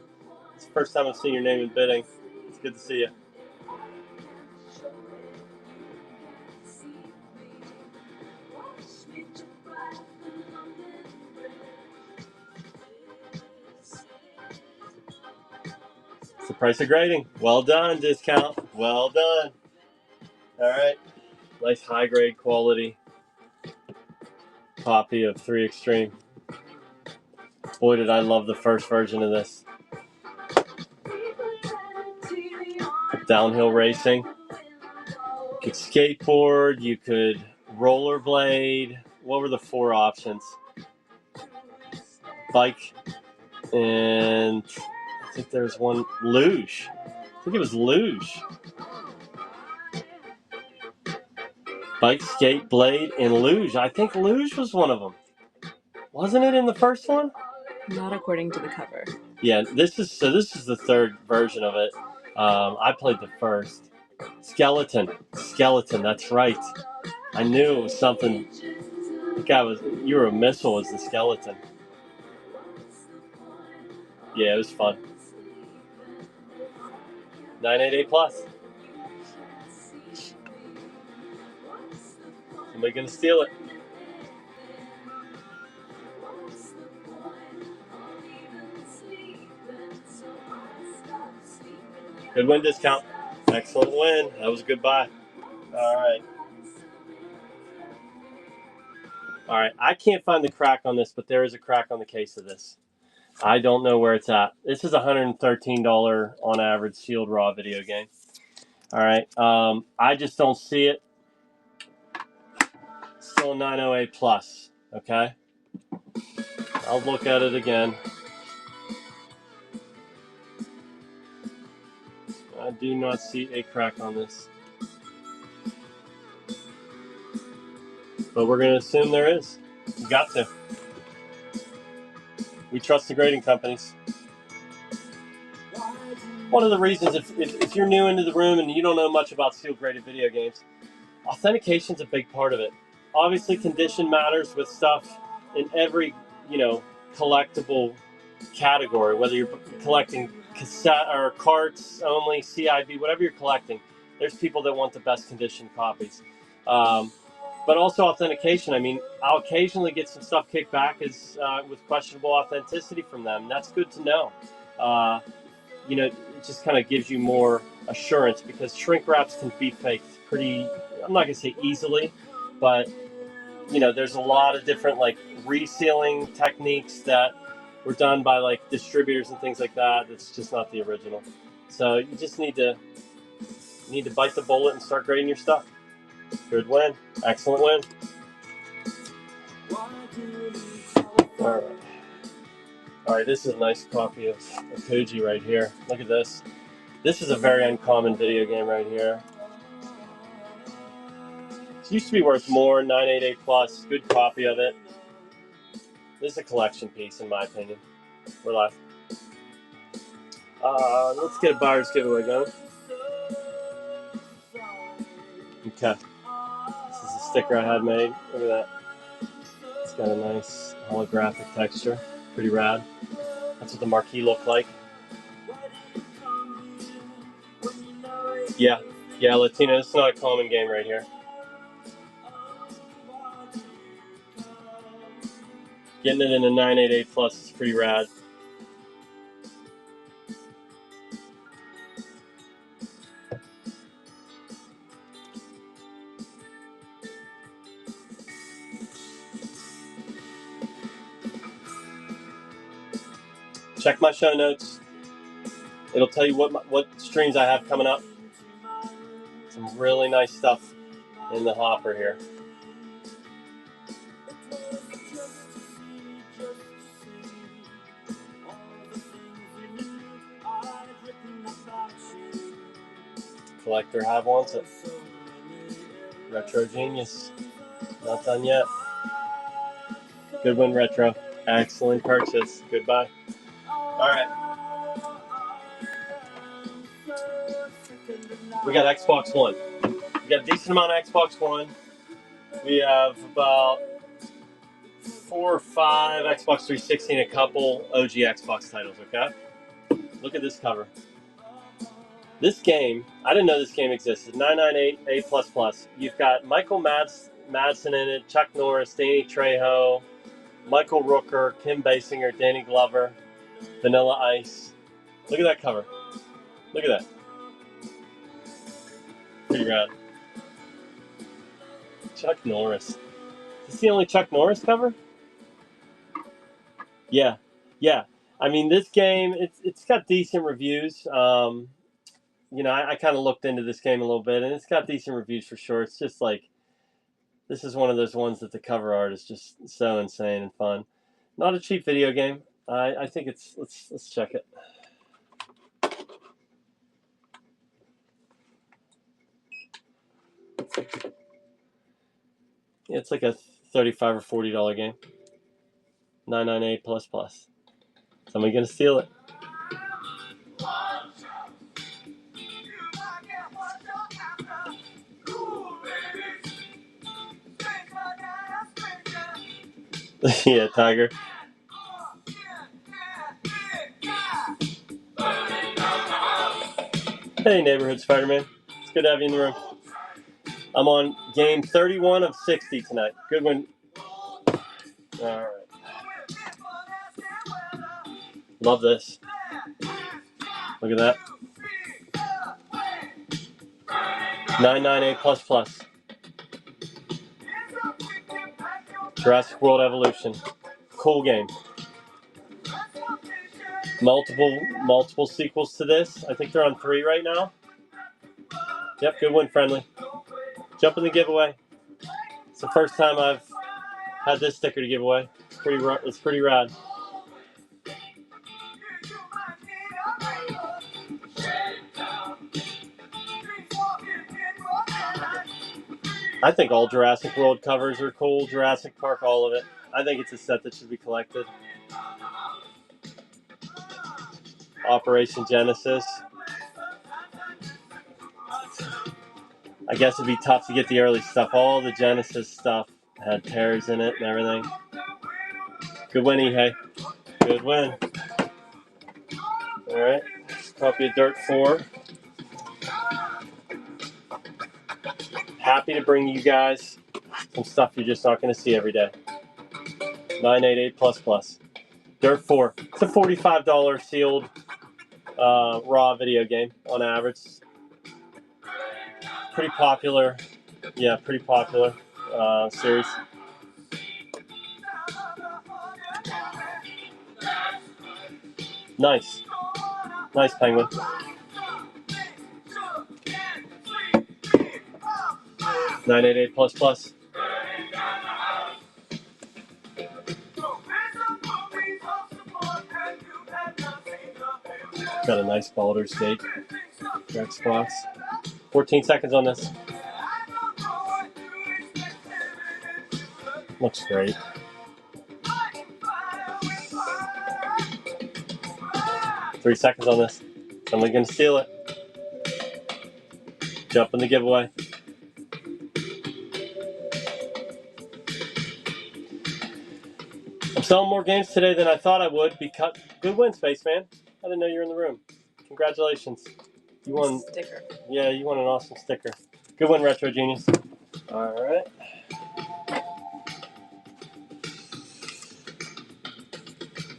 it's the first time I've seen your name in bidding. It's good to see you. It's the price of grading. Well done, discount. Well done. All right. Nice high grade quality copy of 3 Extreme. Boy, did I love the first version of this. Downhill racing. You could skateboard. You could rollerblade. What were the 4 options? Bike. And I think there's one. Luge. I think it was luge. Bike, skate, blade, and luge. I think luge was one of them. Wasn't it in the first one? Not according to the cover. Yeah, this is the 3rd version of it. I played the first. Skeleton, that's right. I knew it was something. The guy was. You were a missile as the skeleton. Yeah, it was fun. 988 plus. Somebody gonna steal it. Good win discount. Excellent win. That was a good buy. All right. All right. I can't find the crack on this, but there is a crack on the case of this. I don't know where it's at. This is a $113 on average sealed raw video game. All right. I just don't see it. Still 908 plus. Okay. I'll look at it again. I do not see a crack on this. But we're going to assume there is. You got to. We trust the grading companies. One of the reasons, if you're new into the room and you don't know much about sealed graded video games, authentication's a big part of it. Obviously, condition matters with stuff in every, collectible category, whether you're collecting cassette or carts only, CIB, whatever you're collecting. There's people that want the best condition copies. But also authentication. I mean, I'll occasionally get some stuff kicked back with questionable authenticity from them. That's good to know. It just kind of gives you more assurance because shrink wraps can be faked pretty, I'm not going to say easily, but, there's a lot of different resealing techniques that were done by distributors and things like that. That's just not the original. So you just need to bite the bullet and start grading your stuff. Good win. Excellent win. All right, this is a nice copy of Koji right here. Look at this. This is a very uncommon video game right here. It used to be worth more, 988 plus, good copy of it. This is a collection piece in my opinion. We're live. Let's get a buyer's giveaway going. Okay. This is a sticker I had made. Look at that. It's got a nice holographic texture. Pretty rad. That's what the marquee looked like. Yeah, Latino. This is not a common game right here. Getting it in a 988 plus is pretty rad. Check my show notes. It'll tell you what streams I have coming up. Some really nice stuff in the hopper here. Collector have wants it. Retro Genius. Not done yet. Good win, Retro. Excellent purchase. Goodbye. Alright. We got Xbox One. We got a decent amount of Xbox One. We have about 4 or 5 Xbox 360 and a couple OG Xbox titles, okay? Look at this cover. This game, I didn't know this game existed. 998 A++. You've got Michael Madsen in it, Chuck Norris, Danny Trejo, Michael Rooker, Kim Basinger, Danny Glover, Vanilla Ice. Look at that cover. Look at that. Pretty rad. Chuck Norris. Is this the only Chuck Norris cover? Yeah. I mean, this game, it's got decent reviews. I kind of looked into this game a little bit, and it's got decent reviews for sure. It's just this is one of those ones that the cover art is just so insane and fun. Not a cheap video game. I think it's, let's check it. Yeah, it's like a $35 or $40 game. 998++. Somebody gonna steal it. Yeah, Tiger. Hey, Neighborhood Spider-Man. It's good to have you in the room. I'm on game 31 of 60 tonight. Good one. All right. Love this. Look at that. 998++. Jurassic World Evolution. Cool game. Multiple sequels to this. I think they're on 3 right now. Yep, good one, Friendly. Jump in the giveaway. It's the first time I've had this sticker to give away. It's pretty rad. I think all Jurassic World covers are cool. Jurassic Park, all of it. I think it's a set that should be collected. Operation Genesis. I guess it'd be tough to get the early stuff. All the Genesis stuff had tears in it and everything. Good win, Ihei. Good win. All right. Copy of Dirt 4. Happy to bring you guys some stuff you're just not going to see every day. 988++. Dirt 4. It's a $45 sealed raw video game on average. Pretty popular. Yeah, pretty popular series. Nice. Nice, Penguin. 988++. Got a nice Baldur's Gate Xbox. 14 seconds on this. Looks great. Three seconds on this. Somebody's gonna steal it. Jump in the giveaway. I'm selling more games today than I thought I would because good win, Spaceman. I didn't know you were in the room. Congratulations. You won. Sticker. Yeah, you won an awesome sticker. Good win, Retro Genius. All right.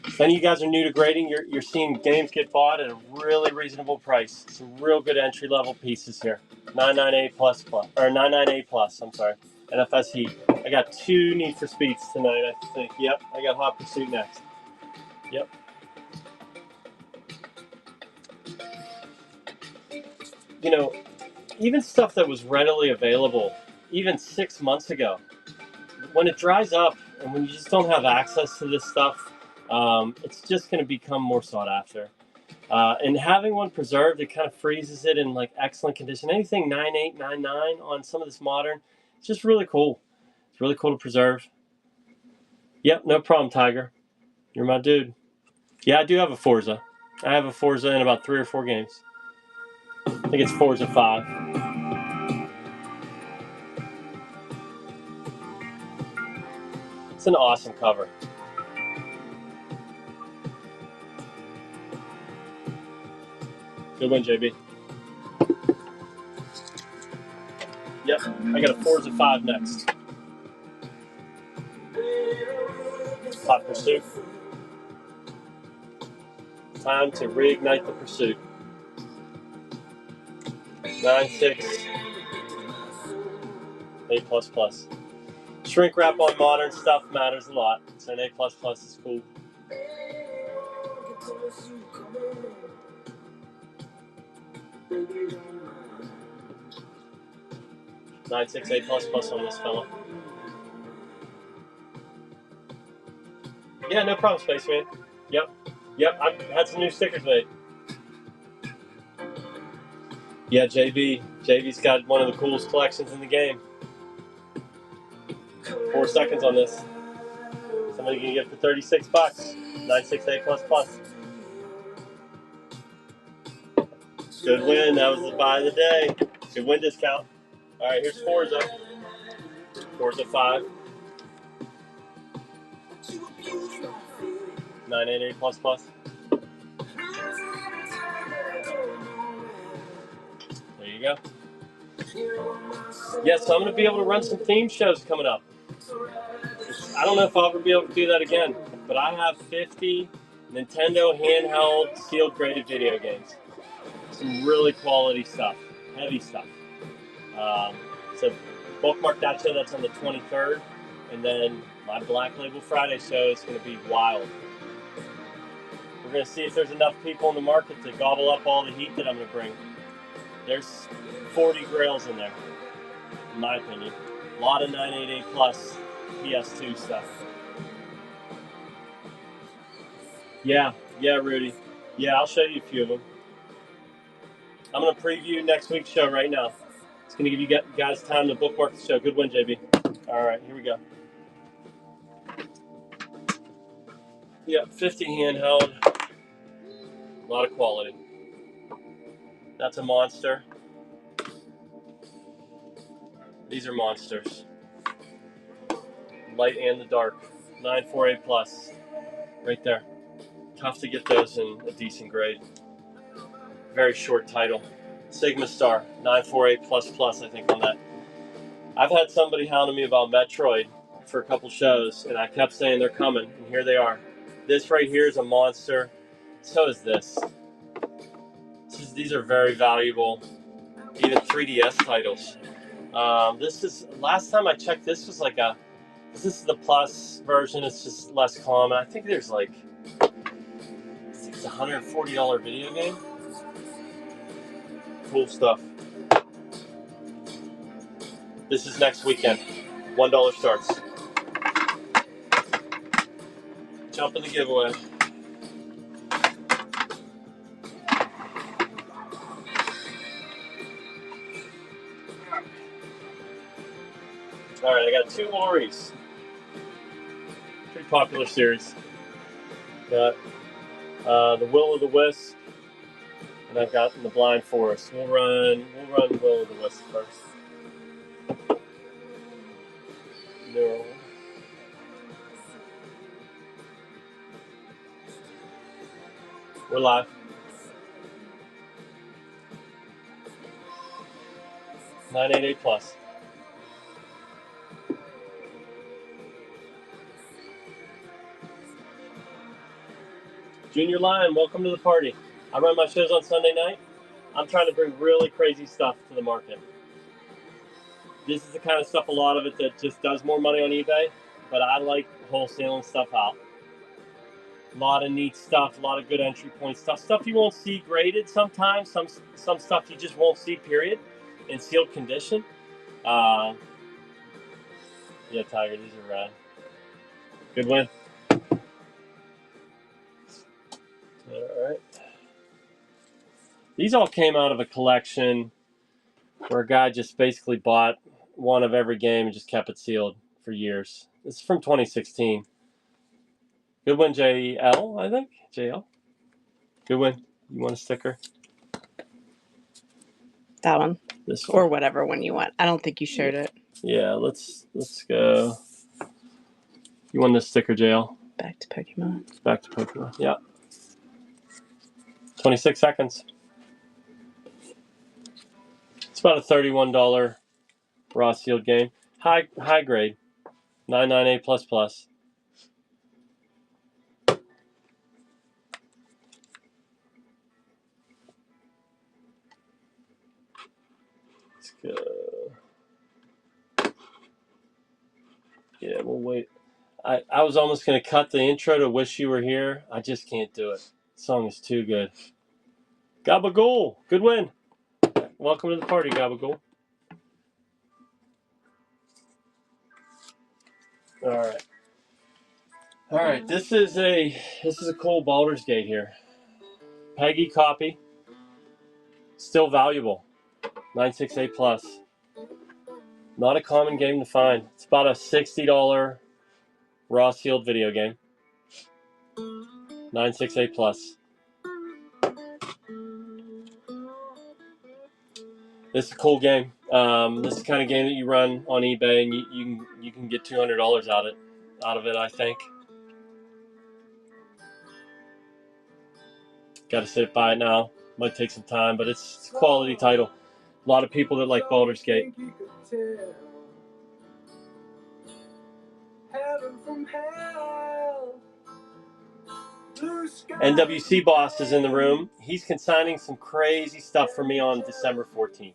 If any of you guys are new to grading, you're seeing games get bought at a really reasonable price. Some real good entry level pieces here. 998++. I'm sorry. NFS Heat. I got 2 Need for Speeds tonight, I think. Yep. I got Hot Pursuit next. Yep. You know, even stuff that was readily available even 6 months ago, when it dries up and when you just don't have access to this stuff, it's just going to become more sought after. And having one preserved, it kind of freezes it in like excellent condition. Anything 98, 99 on some of this modern, it's just really cool. It's really cool to preserve. Yep, no problem, Tiger. You're my dude. Yeah, I do have a Forza. I have a Forza in about 3 or 4 games. I think it's Forza 5. It's an awesome cover. Good win, JB. Yep, I got a Forza 5 next. Hot Pursuit. Time to reignite the pursuit. 9.6. A++. Shrink wrap on modern stuff matters a lot. So an A++ is cool. $9.6 A++ on this fella. Yeah, no problem, Spaceman. Yep, I've had some new stickers made. Yeah, JB's got one of the coolest collections in the game. 4 seconds on this. Somebody can get it for $36. 9.6 A++. Good win. That was the buy of the day. Good win discount. All right, here's Forza. Forza 5. 988 plus plus. There you go. Yes, so I'm going to be able to run some theme shows coming up. I don't know if I'll ever be able to do that again, but I have 50 Nintendo handheld sealed graded video games. Some really quality stuff, heavy stuff. So bookmark that show. That's on the 23rd, and then my Black Label Friday show is going to be wild. We're going to see if there's enough people in the market to gobble up all the heat that I'm going to bring. There's 40 grails in there, in my opinion. A lot of 988 plus PS2 stuff. Yeah, Rudy. Yeah, I'll show you a few of them. I'm going to preview next week's show right now. It's going to give you guys time to bookmark the show. Good win, JB. All right, here we go. Yep, 50 handheld. A lot of quality. That's a monster. These are monsters. Light and the dark. 948 plus. Right there. Tough to get those in a decent grade. Very short title. Sigma Star. 948 plus I think on that. I've had somebody hounding me about Metroid for a couple shows, and I kept saying they're coming, and here they are. This right here is a monster. So is this. These are very valuable, even 3DS titles. This is, last time I checked, this was like this is the plus version. It's just less common. I think there's like, it's a $140 video game. Cool stuff. This is next weekend. $1 starts. Jump in the giveaway. All right, I got 2 Oris. Pretty popular series. Got the Will of the Wisp, and I've got the Blind Forest. We'll run Will of the Wisp first. No. We're live. $988 plus. Junior Lion, welcome to the party. I run my shows on Sunday night. I'm trying to bring really crazy stuff to the market. This is the kind of stuff, a lot of it, that just does more money on eBay, but I like wholesaling stuff out. A lot of neat stuff, a lot of good entry point stuff you won't see graded sometimes, some stuff you just won't see, period, in sealed condition. Yeah, Tiger, these are rad. Good win. All right. These all came out of a collection where a guy just basically bought one of every game and just kept it sealed for years. This is from 2016. Good win, JL, I think. JL. Good win. You want a sticker? That one. This one. Or one. whatever one you want. I don't think you shared it. Yeah, let's go. You want this sticker, JL? Back to Pokemon. Back to Pokemon. Yeah. 26 seconds. It's about a $31 raw sealed game. High grade. 998 plus. Let's go. Yeah, we'll wait. I was almost going to cut the intro to Wish You Were Here. I just can't do it. The song is too good. Gabagool. Good win. Welcome to the party, Gabagool. All right. This is a cool Baldur's Gate here. Peggy copy. Still valuable. 968 plus. Not a common game to find. It's about a $60 raw sealed video game. 968 plus. This is a cool game. This is the kind of game that you run on eBay, and you can get $200 out of it, I think. Got to sit by it now. Might take some time, but it's a quality title. A lot of people that like Baldur's Gate. NWC Boss is in the room. He's consigning some crazy stuff for me on December 14th.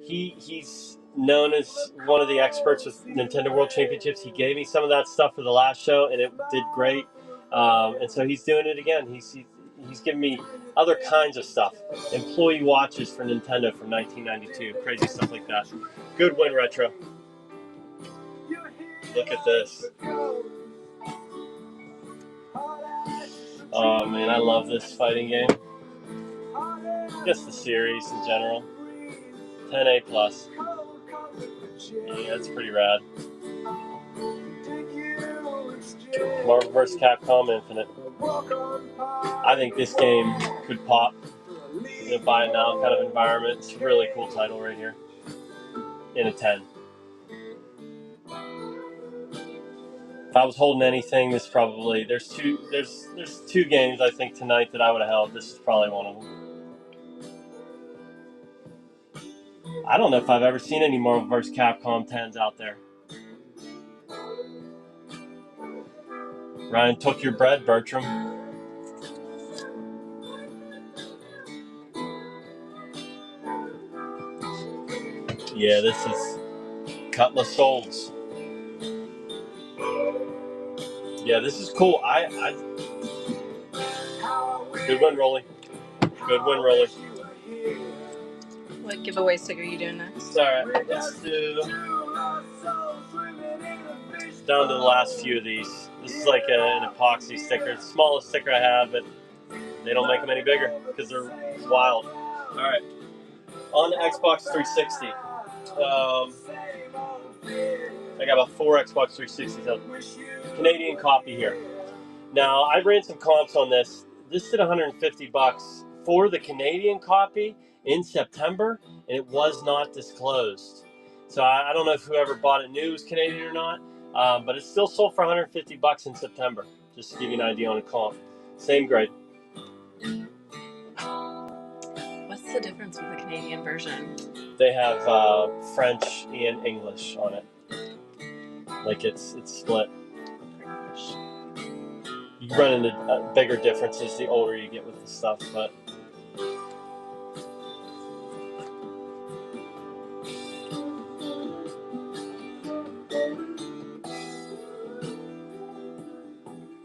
He's known as one of the experts with Nintendo World Championships. He gave me some of that stuff for the last show, and it did great. And so he's doing it again. He's giving me other kinds of stuff. Employee watches for Nintendo from 1992. Crazy stuff like that. Good win, Retro. Look at this. Oh, man, I love this fighting game. Just the series in general. 10A plus. Yeah, that's pretty rad. Marvel vs. Capcom Infinite. I think this game could pop in a buy it now kind of environment. It's a really cool title right here. In a 10. If I was holding anything, this probably there's two games I think tonight that I would have held. This is probably one of them. I don't know if I've ever seen any Marvel vs. Capcom 10s out there. Ryan took your bread, Bertram. Yeah, this is Cutlass Souls. Yeah, this is cool. Good win, Rolly. Good win, Rolly. What giveaway sticker are you doing next? Alright, let's do down to the last few of these. This is like an epoxy sticker. It's the smallest sticker I have, but they don't make them any bigger because they're wild. Alright, on the Xbox 360. I got about 4 Xbox 360s of Canadian copy here. Now, I ran some comps on this. This did $150 for the Canadian copy in September, and it was not disclosed. So I don't know if whoever bought it knew it was Canadian or not, but it still sold for $150 in September, just to give you an idea on a comp. Same grade. What's the difference with the Canadian version? They have French and English on it. Like it's split. You run into bigger differences the older you get with the stuff, but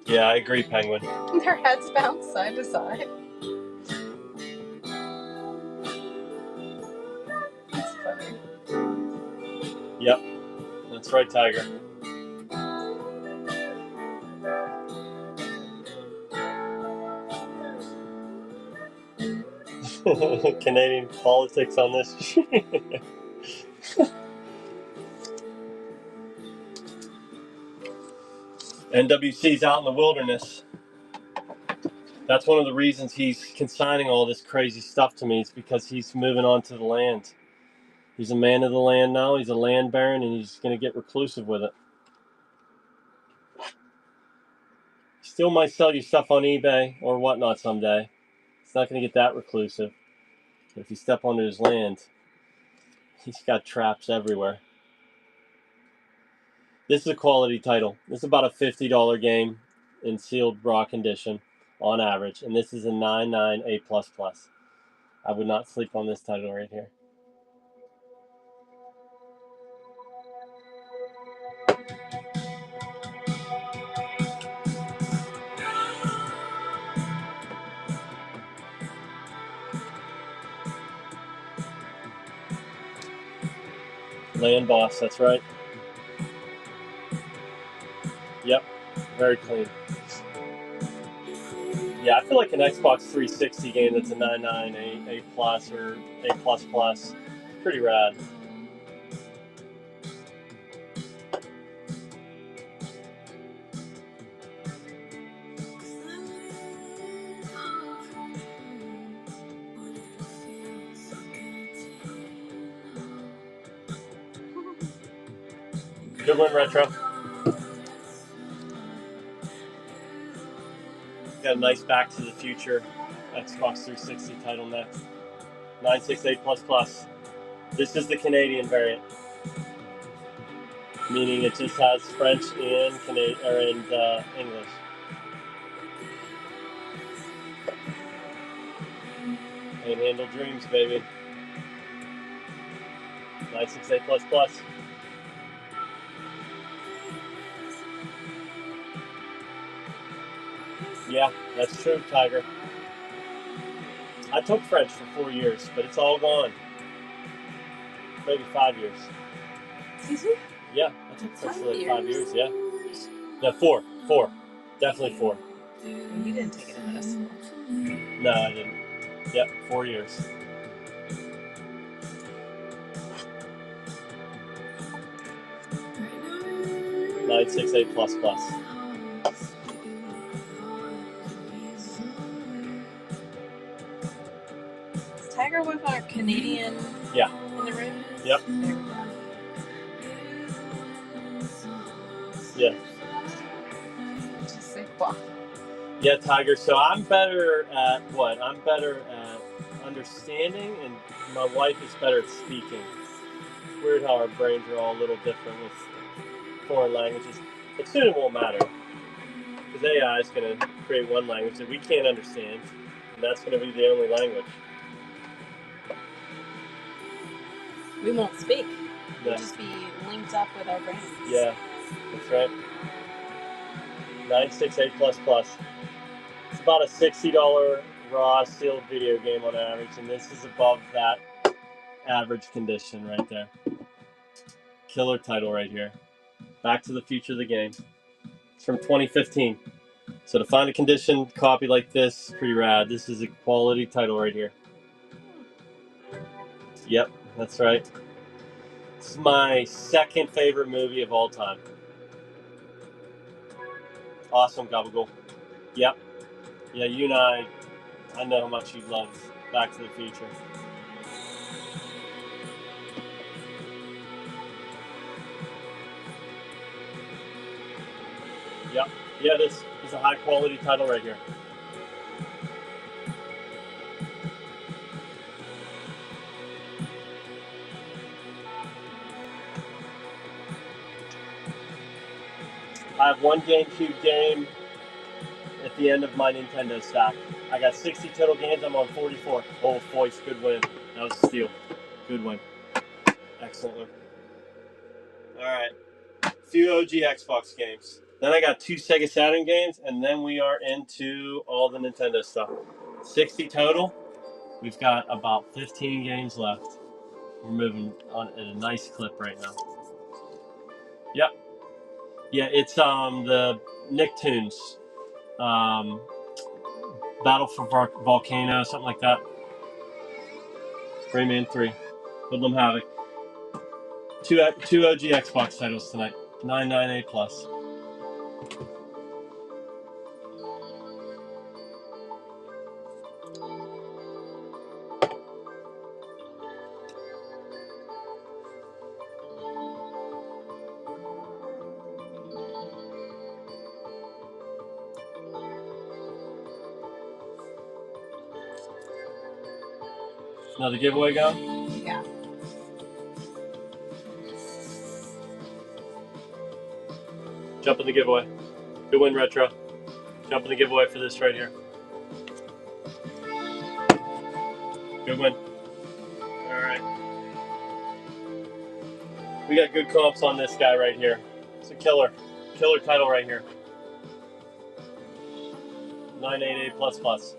yeah, I agree, Penguin. Their heads bounce side to side. That's funny. Yep, that's right, Tiger. Canadian politics on this. NWC's out in the wilderness. That's one of the reasons he's consigning all this crazy stuff to me, is because he's moving on to the land. He's a man of the land now. He's a land baron, and he's going to get reclusive with it. Still might sell you stuff on eBay or whatnot someday. It's not going to get that reclusive. But if you step onto his land, he's got traps everywhere. This is a quality title. This is about a $50 game in sealed raw condition on average, and this is a 9.9 A++. I would not sleep on this title right here. Land boss, that's right. Yep, very clean. Yeah, I feel like an Xbox 360 game that's a 9.9 A+ or A++. Pretty rad. Good one, Retro. Got a nice Back to the Future Xbox 360 title next. 968++. This is the Canadian variant, meaning it just has French and English. Panhandle Dreams, baby. 968++. Yeah, that's true, Tiger. I took French for 4 years, but it's all gone. Maybe 5 years. Excuse me? Yeah, I took French for like 5 years, yeah. No, 4. 4. Definitely 4. You didn't take it in middle school. No, I didn't. Yep, 4 years. 968 plus plus. Is Tiger Woods a Canadian? Yeah. In the room? Yep. There we go. Yeah. Just like, wow. Yeah, Tiger. So I'm better at what? I'm better at understanding, and my wife is better at speaking. It's weird how our brains are all a little different with foreign languages. But soon it won't matter, because AI is going to create one language that we can't understand, and that's going to be the only language. We won't speak. No. We'll just be linked up with our brains. Yeah, that's right. 968 plus plus. It's about a $60 raw sealed video game on average, and this is above that average condition right there. Killer title right here. Back to the Future the game. It's from 2015. So to find a condition copy like this, pretty rad. This is a quality title right here. Yep, that's right. This is my second favorite movie of all time. Awesome, Gabagool. Yep. Yeah, you and I know how much you love Back to the Future. Yep. Yeah, this is a high quality title right here. I have one GameCube game at the end of my Nintendo stack. I got 60 total games. I'm on 44. Oh, Foyce, good win. That was a steal. Good win. Excellent win. All right. A few OG Xbox games. Then I got 2 Sega Saturn games, and then we are into all the Nintendo stuff. 60 total. We've got about 15 games left. We're moving on at a nice clip right now. Yep. Yeah, it's the Nicktoons. Battle for Volcano, something like that. Rayman 3. Hoodlum Havoc. Two OG Xbox titles tonight. 998 plus. Another giveaway going? Yeah. Jump in the giveaway. Good win, Retro. Jump in the giveaway for this right here. Good win. Alright. We got good comps on this guy right here. It's a killer. Killer title right here. 988 plus plus.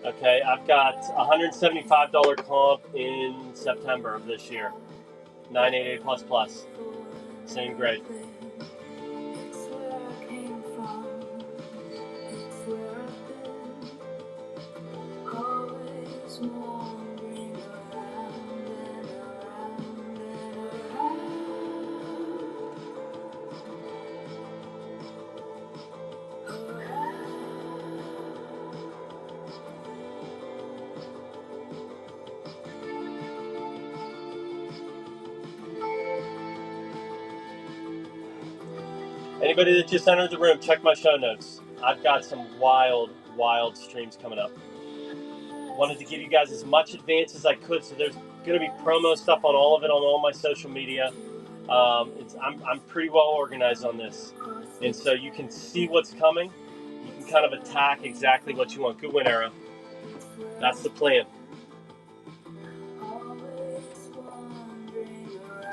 Okay, I've got $175 comp in September of this year. 988 plus plus. Same grade. Anybody that just entered the room, check my show notes. I've got some wild, wild streams coming up. Wanted to give you guys as much advance as I could, so there's going to be promo stuff on all of it on all my social media. I'm pretty well organized on this, and so you can see what's coming. You can kind of attack exactly what you want. Good win, Arrow. That's the plan.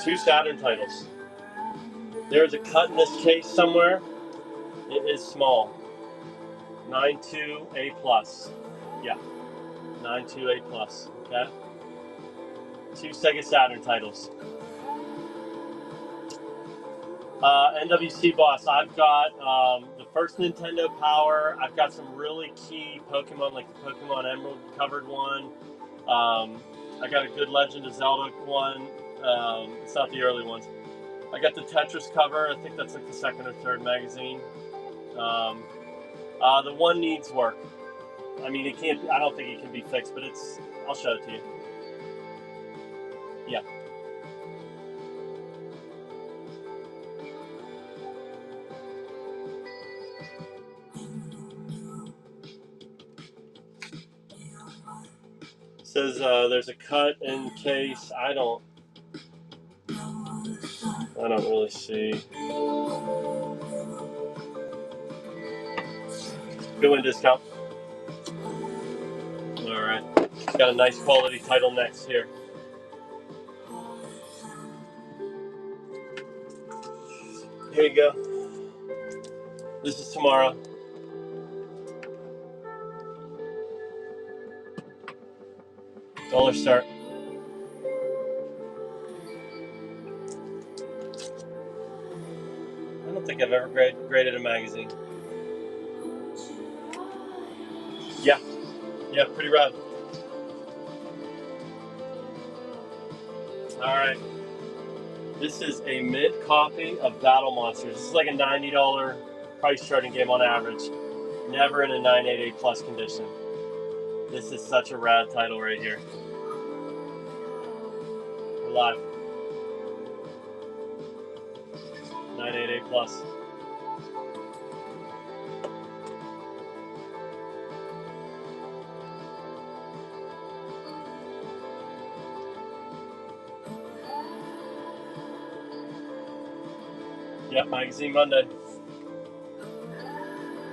2 Saturn titles. There's a cut in this case somewhere. It is small. 92A plus. Yeah. 92A plus. Okay. 2 Sega Saturn titles. NWC Boss. I've got the first Nintendo Power. I've got some really key Pokemon, like the Pokemon Emerald covered one. I got a good Legend of Zelda one. It's not the early ones. I got the Tetris cover. I think that's like the second or third magazine. The one needs work. I mean, it can't. I don't think it can be fixed, but it's. I'll show it to you. Yeah. It says there's a cut in case. I don't really see. Good win discount. All right. Got a nice quality title next here. Here you go. This is tomorrow. Dollar start. I don't think I've ever graded a magazine. Yeah. Yeah, pretty rad. Alright. This is a mint copy of Battle Monsters. This is like a $90 price starting game on average. Never in a 988 plus condition. This is such a rad title right here. We're live. 988 plus. Yep, Magazine Monday.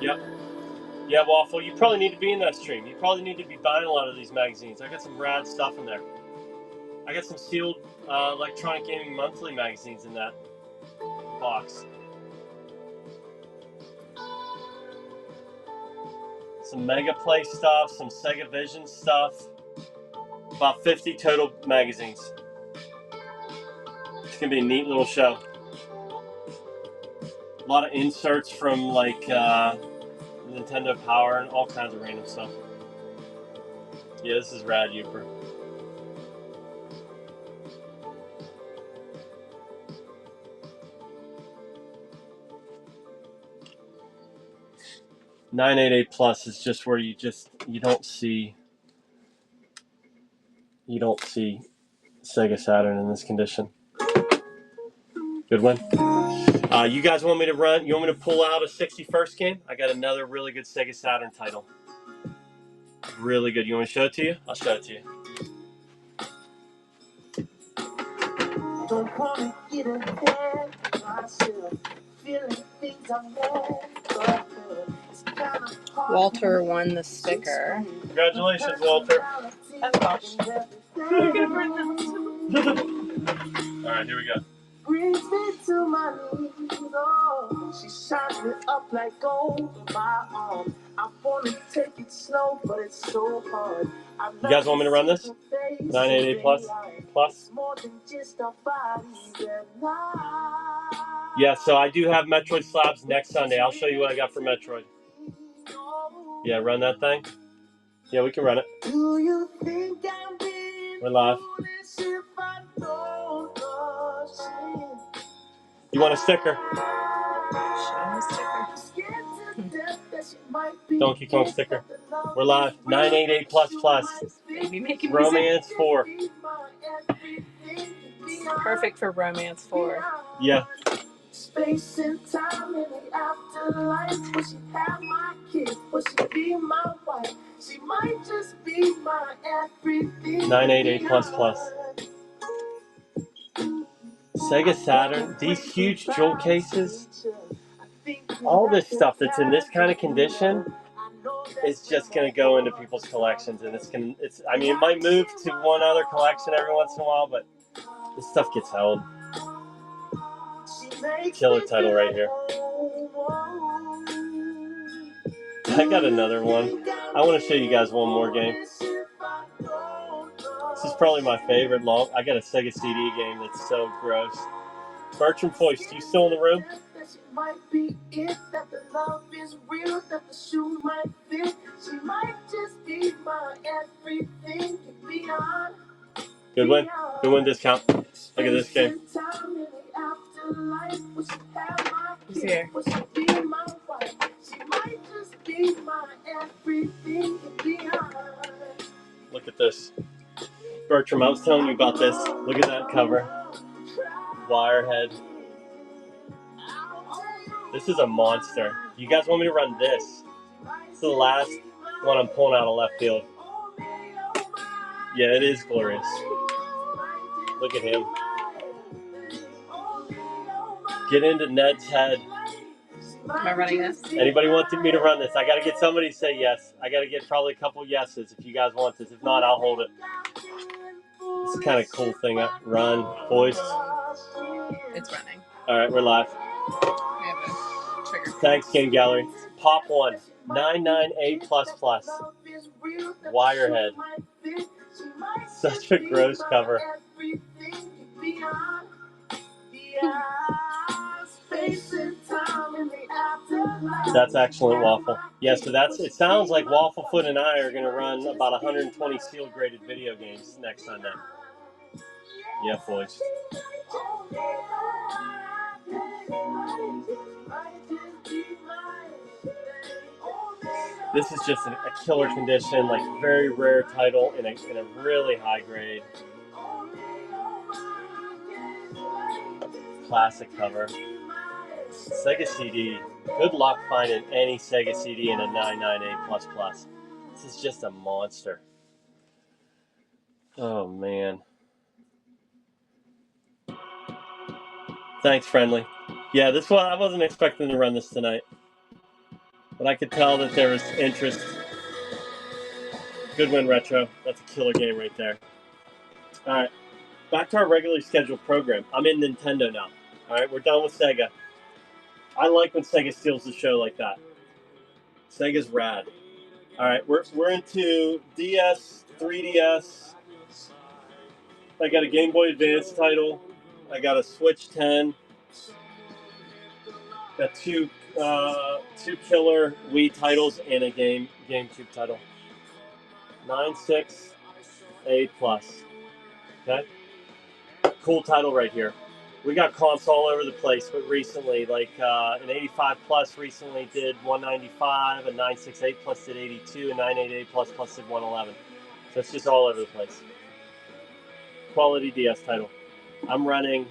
Yep. Yeah, Waffle, you probably need to be in that stream. You probably need to be buying a lot of these magazines. I got some rad stuff in there. I got some sealed Electronic Gaming Monthly magazines in that box. Some Mega Play stuff, some Sega Vision stuff. About 50 total magazines. It's going to be a neat little show. A lot of inserts from like Nintendo Power and all kinds of random stuff. Yeah, this is rad, Uper. $988 plus is just where you don't see Sega Saturn in this condition. Good one. You guys want me to run? You want me to pull out a 61st game? I got another really good Sega Saturn title. Really good. You want me to show it to you? I'll show it to you. Don't want to get ahead of myself, feeling things I'm never. Walter won the sticker. Congratulations, Walter. That's gosh. Alright, here we go. Brings me to my knees, oh, she shines me up like gold on my arm. I want to take it slow, but it's so hard. You guys want me to run this? 988 plus? Yeah, so I do have Metroid slabs next Sunday. I'll show you what I got for Metroid. Yeah, run that thing. Yeah, we can run it. We're live. You want a sticker? Donkey Kong sticker. We're live. 988 plus. Romance 4. Perfect for Romance 4. Yeah. Space and time in the afterlife. Will she have my kids? Will she be my wife? She might just be my everything. 988 plus. Sega Saturn, these huge jewel cases, all this stuff that's in this kind of condition is just going to go into people's collections, and I mean, it might move to one other collection every once in a while, but this stuff gets held. Killer title right here. I got another one. I want to show you guys one more game. This is probably my favorite. I got a Sega CD game that's so gross. Bertram Foist, you still in the room? Good win. Good win discount. Look at this game. here. Will she be my wife? She might just be my everything and beyond. Look at this. Bertram, I was telling you about this. Look at that cover. Wirehead. This is a monster. You guys want me to run this? This is the last one I'm pulling out of left field. Yeah, it is glorious. Look at him. Get into Ned's head. Am I running this? Anybody want me to run this? I got to get somebody to say yes. I got to get probably a couple yeses if you guys want this. If not, I'll hold it. It's a kind of cool thing. Run, hoist. It's running. All right, we're live. We have a trigger. Thanks, Game Gallery. Pop 1. 99A++. Wirehead. Such a gross cover. That's excellent, Waffle. Yeah, so it sounds like Wafflefoot and I are going to run about 120 sealed graded video games next Sunday. Yeah, boys. This is just a killer condition, like very rare title in a really high grade. Classic cover. Sega CD. Good luck finding any Sega CD in a 99A++. This is just a monster. Oh, man. Thanks, Friendly. Yeah, this one, I wasn't expecting to run this tonight. But I could tell that there was interest. Goodwin Retro. That's a killer game right there. All right. Back to our regularly scheduled program. I'm in Nintendo now. All right, we're done with Sega. I like when Sega steals the show like that. Sega's rad. All right, we're into DS, 3DS. I got a Game Boy Advance title. I got a Switch 10. Got two killer Wii titles and a GameCube title. 96A+. Okay? Cool title right here. We got comps all over the place, but recently, like an 85 Plus recently did 195, a 968 Plus did 82, a 988 Plus did 111. So it's just all over the place. Quality DS title. I'm running.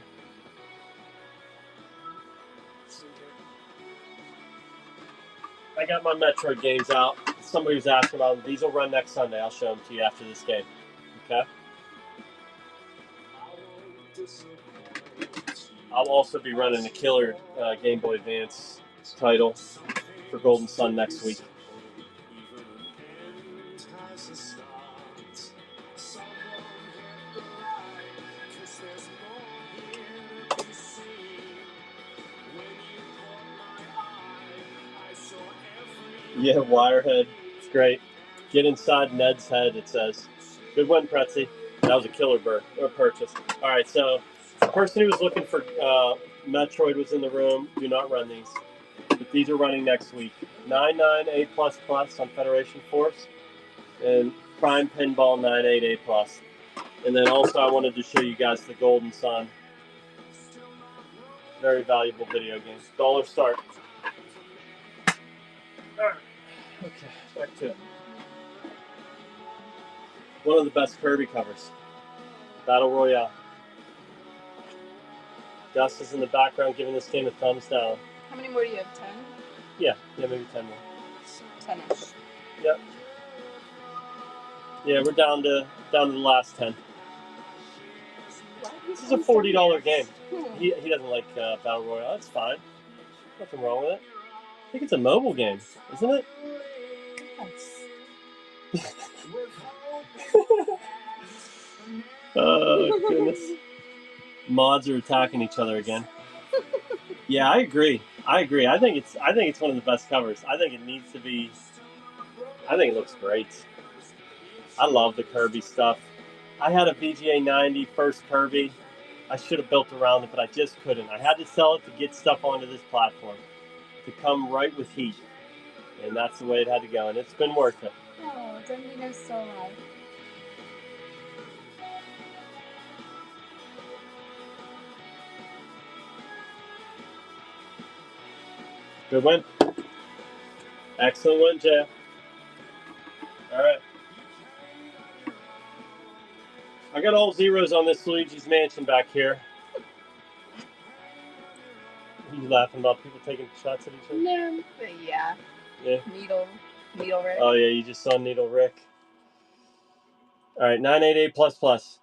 I got my Metroid games out. Somebody was asking about them. These will run next Sunday. I'll show them to you after this game. Okay? I'll also be running a killer Game Boy Advance title for Golden Sun next week. Yeah, Wirehead. It's great. Get inside Ned's head, it says. Good one, Pretzi. That was a killer purchase. All right, so the person who was looking for Metroid was in the room. Do not run these. But these are running next week. 99A++ on Federation Force. And Prime Pinball 98A+. And then also I wanted to show you guys the Golden Sun. Very valuable video game. $1 start. Alright. Okay, back to it. One of the best Kirby covers. Battle Royale. Gus is in the background giving this game a thumbs down. How many more do you have? 10? Yeah, maybe 10 more. 10-ish. Yep. Yeah, we're down to the last 10. This is a $40 game. He doesn't like Battle Royale. That's fine. Nothing wrong with it. I think it's a mobile game, isn't it? Yes. Oh, goodness. Mods are attacking each other again. Yeah, I agree. I think it's one of the best covers. I think it needs to be. I think it looks great. I love the Kirby stuff. I had a VGA 90 first Kirby. I should have built around it, but I just couldn't. I had to sell it to get stuff onto this platform. To come right with heat. And that's the way it had to go. And it's been worth it. Oh, Domino's so alive. Good win. Excellent win, Jay. All right. I got all zeros on this Luigi's Mansion back here. Are you laughing about people taking shots at each other? No, but yeah. Yeah. Needle Rick. Oh, yeah, you just saw Needle Rick. All right, 988++.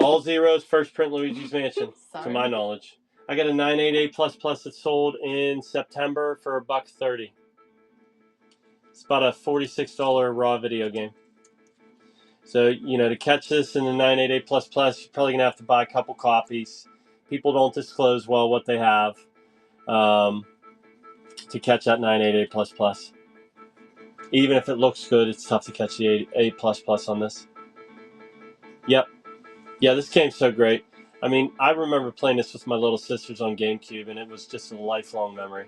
All zeros, first print Luigi's Mansion, to my knowledge. I got a 988++ that sold in September for $130. It's about a $46 raw video game. So, to catch this in the 988++, you're probably going to have to buy a couple copies. People don't disclose well what they have to catch that 988++. Even if it looks good, it's tough to catch the 8++ on this. Yep. Yeah, this game's so great. I mean, I remember playing this with my little sisters on GameCube, and it was just a lifelong memory.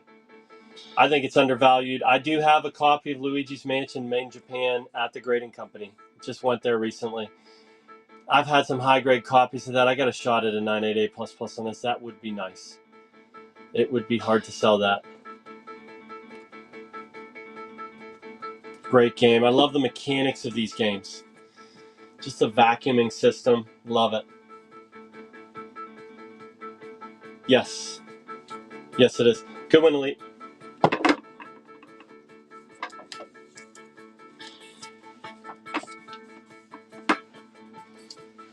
I think it's undervalued. I do have a copy of Luigi's Mansion made in Japan at the grading company. Just went there recently. I've had some high-grade copies of that. I got a shot at a 988++ on this. That would be nice. It would be hard to sell that. Great game. I love the mechanics of these games. Just a vacuuming system. Love it. Yes. Yes, it is. Good one, Elite.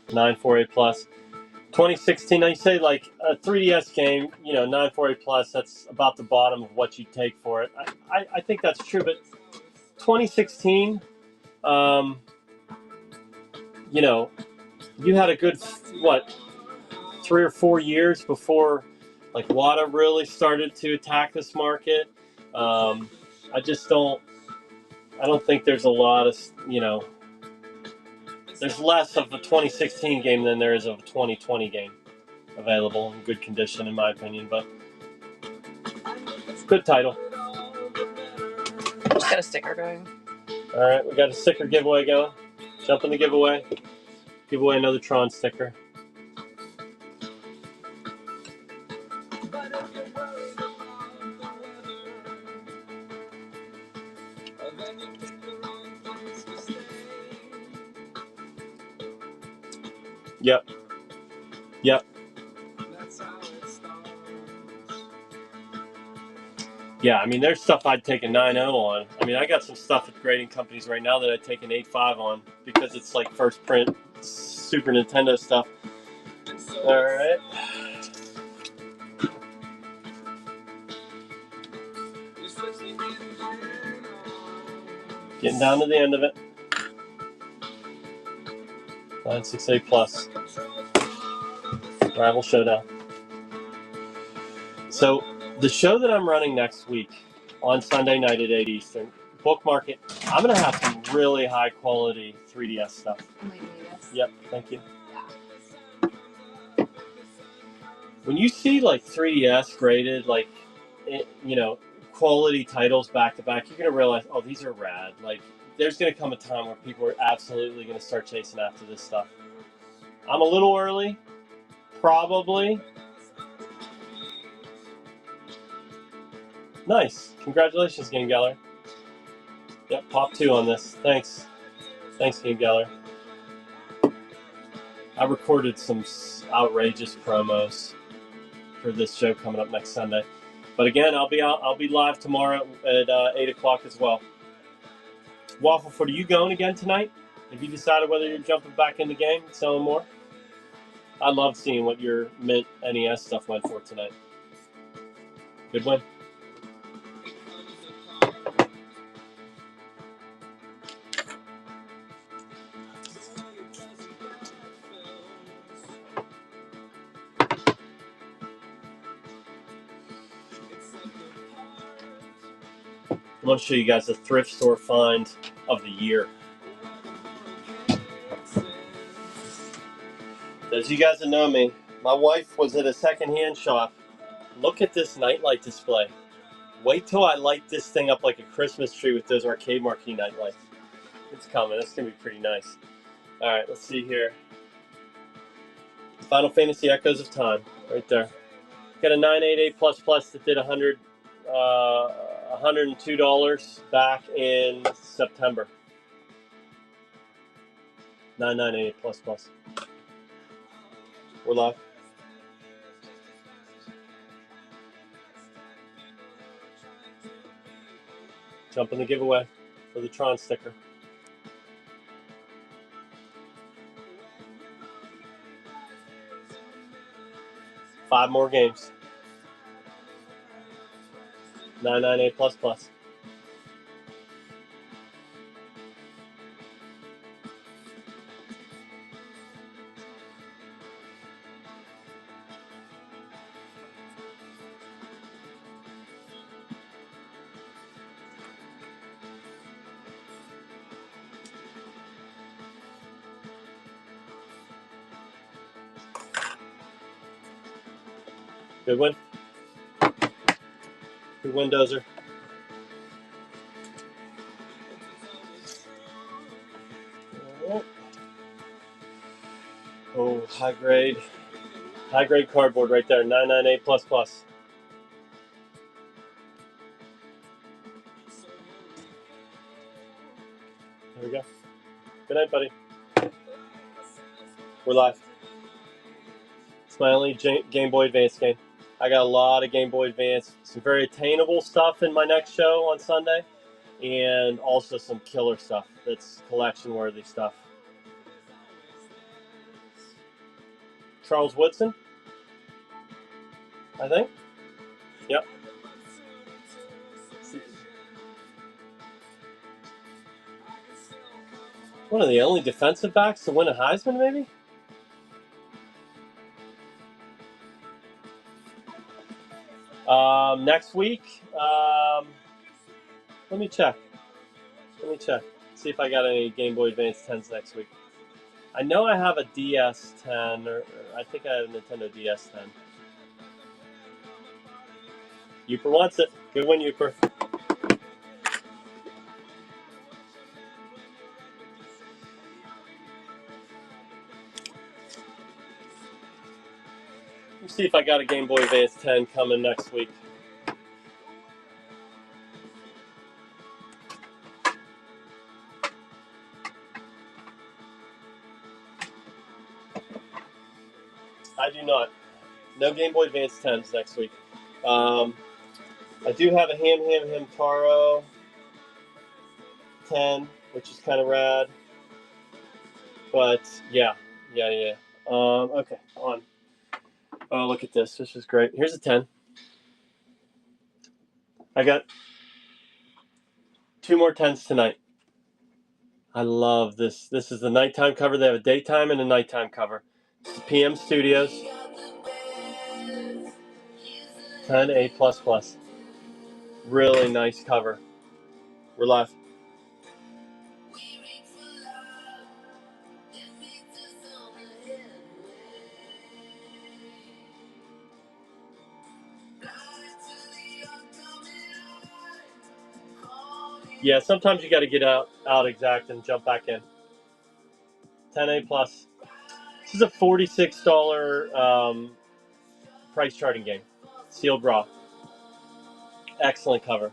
$948+. 2016, now you say like a 3DS game, 948+, that's about the bottom of what you take for it. I think that's true, but 2016, you had a good, 3 or 4 years before like WATA really started to attack this market. I don't think there's a lot of, there's less of a 2016 game than there is of a 2020 game available in good condition, in my opinion, but it's a good title. Just got a sticker going. All right, we got a sticker giveaway going. Jump in the giveaway. Give away another Tron sticker. Yep. Yeah, I mean, there's stuff I'd take a 9.0 on. I mean, I got some stuff at grading companies right now that I'd take an 8.5 on because it's like first print Super Nintendo stuff. All right. Getting down to the end of it. 968+. Rival Showdown. So, the show that I'm running next week on Sunday night at 8 Eastern, bookmark it. I'm going to have some really high quality 3DS stuff. Yep, thank you. When you see like 3DS graded, like, quality titles back to back, you're going to realize, oh, these are rad. Like, there's going to come a time where people are absolutely going to start chasing after this stuff. I'm a little early, probably. Nice. Congratulations, Game Geller. Yep, pop 2 on this. Thanks. Thanks, Game Geller. I recorded some outrageous promos for this show coming up next Sunday. But again, I'll be live tomorrow at 8 o'clock as well. Waffle Foot, are you going again tonight? Have you decided whether you're jumping back in the game and selling more? I love seeing what your Mint NES stuff went for tonight. Good win. I want to show you guys the thrift store find of the year. Those of you guys that know me, my wife was at a secondhand shop. Look at this nightlight display. Wait till I light this thing up like a Christmas tree with those arcade marquee nightlights. It's coming. It's going to be pretty nice. All right, let's see here. Final Fantasy Echoes of Time, right there. Got a 988++ that did 100 $102 back in September. 998 plus plus. We're live. Jump in the giveaway for the Tron sticker. Five more games. 998 plus plus. Good win. Good win, Dozer. Oh, high grade cardboard right there. 998 plus plus. There we go. Good night, buddy. We're live. It's my only Game Boy Advance game. I got a lot of Game Boy Advance, some very attainable stuff in my next show on Sunday, and also some killer stuff that's collection-worthy stuff. Charles Woodson, I think. Yep. One of the only defensive backs to win a Heisman, maybe? Next week, let me check. See if I got any Game Boy Advance 10s next week. I know I have a DS 10, or I think I have a Nintendo DS 10. Uper wants it. Good win, Uper. Let's see if I got a Game Boy Advance 10 coming next week. I do not. No Game Boy Advance 10s next week. I do have a Ham Taro 10, which is kind of rad. But yeah. Okay, on. Oh, look at this. This is great. Here's a 10. I got 2 more 10s tonight. I love this. This is the nighttime cover. They have a daytime and a nighttime cover. It's PM Studios. 10 A++. Really nice cover. We're live. Yeah, sometimes you got to get out exact and jump back in. 10A+. This is a $46 price charting game. Sealed raw. Excellent cover.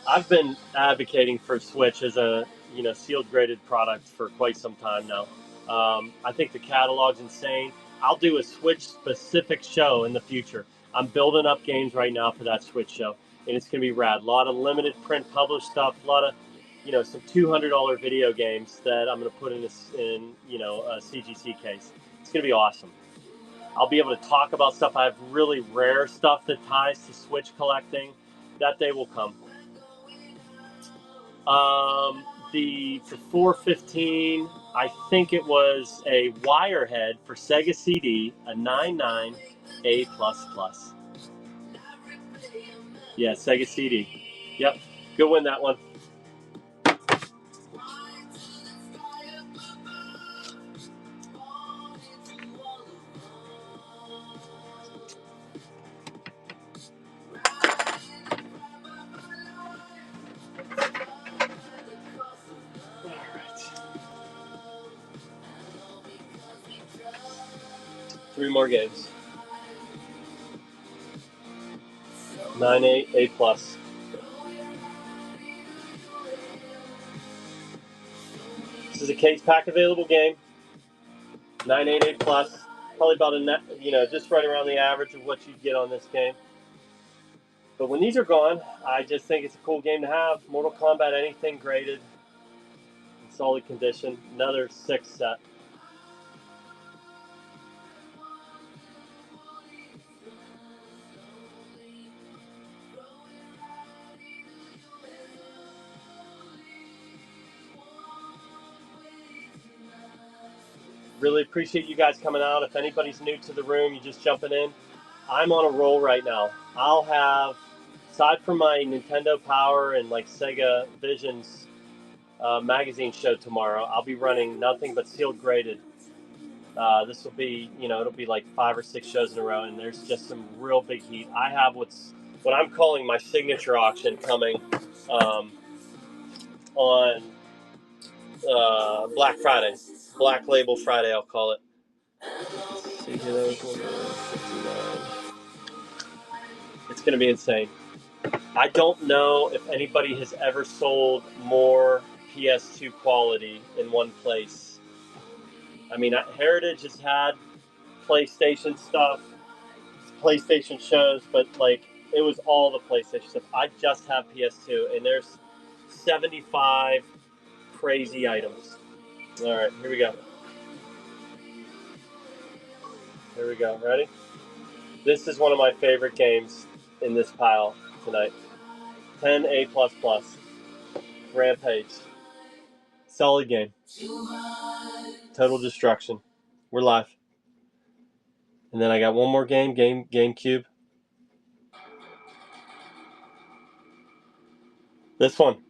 I've been advocating for Switch as a sealed graded product for quite some time now. I think the catalog's insane. I'll do a Switch specific show in the future. I'm building up games right now for that Switch show, and it's gonna be rad. A lot of limited print published stuff. A lot of some $200 video games that I'm gonna put in a CGC case. It's gonna be awesome. I'll be able to talk about stuff. I have really rare stuff that ties to Switch collecting. That day will come. For $415, I think it was a Wirehead for Sega CD, a 99A++. Yeah, Sega CD. Yep, good win that one. Three more games. 9.8 A plus. This is a case pack available game. 9.8 A plus. Probably about just right around the average of what you'd get on this game. But when these are gone, I just think it's a cool game to have. Mortal Kombat, anything graded, in solid condition. Another 6 set. Really appreciate you guys coming out. If anybody's new to the room, you're just jumping in, I'm on a roll right now. I'll have, aside from my Nintendo Power and like Sega Visions magazine show tomorrow, I'll be running nothing but sealed graded. This will be, it'll be like 5 or 6 shows in a row, and there's just some real big heat. I have what I'm calling my signature auction coming on Black Friday, Black Label Friday, I'll call it. Let's see here, that was 159. It's going to be insane. I don't know if anybody has ever sold more PS2 quality in one place. I mean, Heritage has had PlayStation stuff, PlayStation shows, but like it was all the PlayStation stuff. I just have PS2, and there's 75 crazy items. All right, here we go. Here we go. Ready? This is one of my favorite games in this pile tonight. 10 A++. Rampage. Solid game. Total Destruction. We're live. And then I got one more GameCube. This one.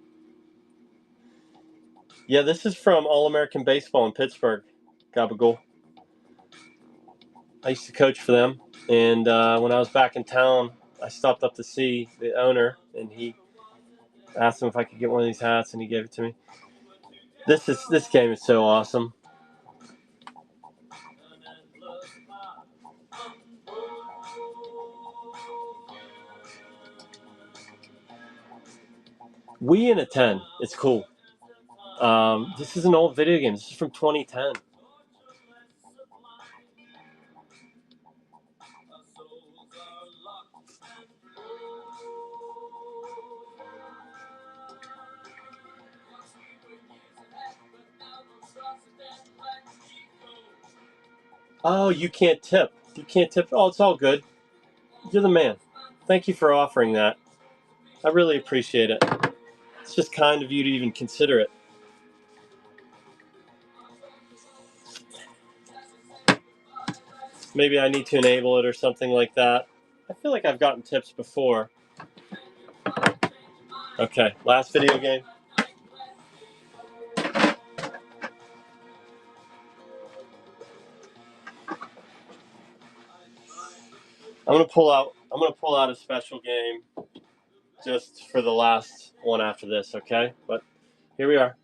Yeah, this is from All-American Baseball in Pittsburgh. Gabagool. I used to coach for them, and when I was back in town, I stopped up to see the owner, and he asked him if I could get one of these hats, and he gave it to me. This game is so awesome. Wii in a 10. It's cool. This is an old video game. This is from 2010. Oh, you can't tip. You can't tip. Oh, it's all good. You're the man. Thank you for offering that. I really appreciate it. It's just kind of you to even consider it. Maybe I need to enable it or something like that. I feel like I've gotten tips before. Okay, last video game. I'm gonna pull out a special game just for the last one after this, okay? But here we are.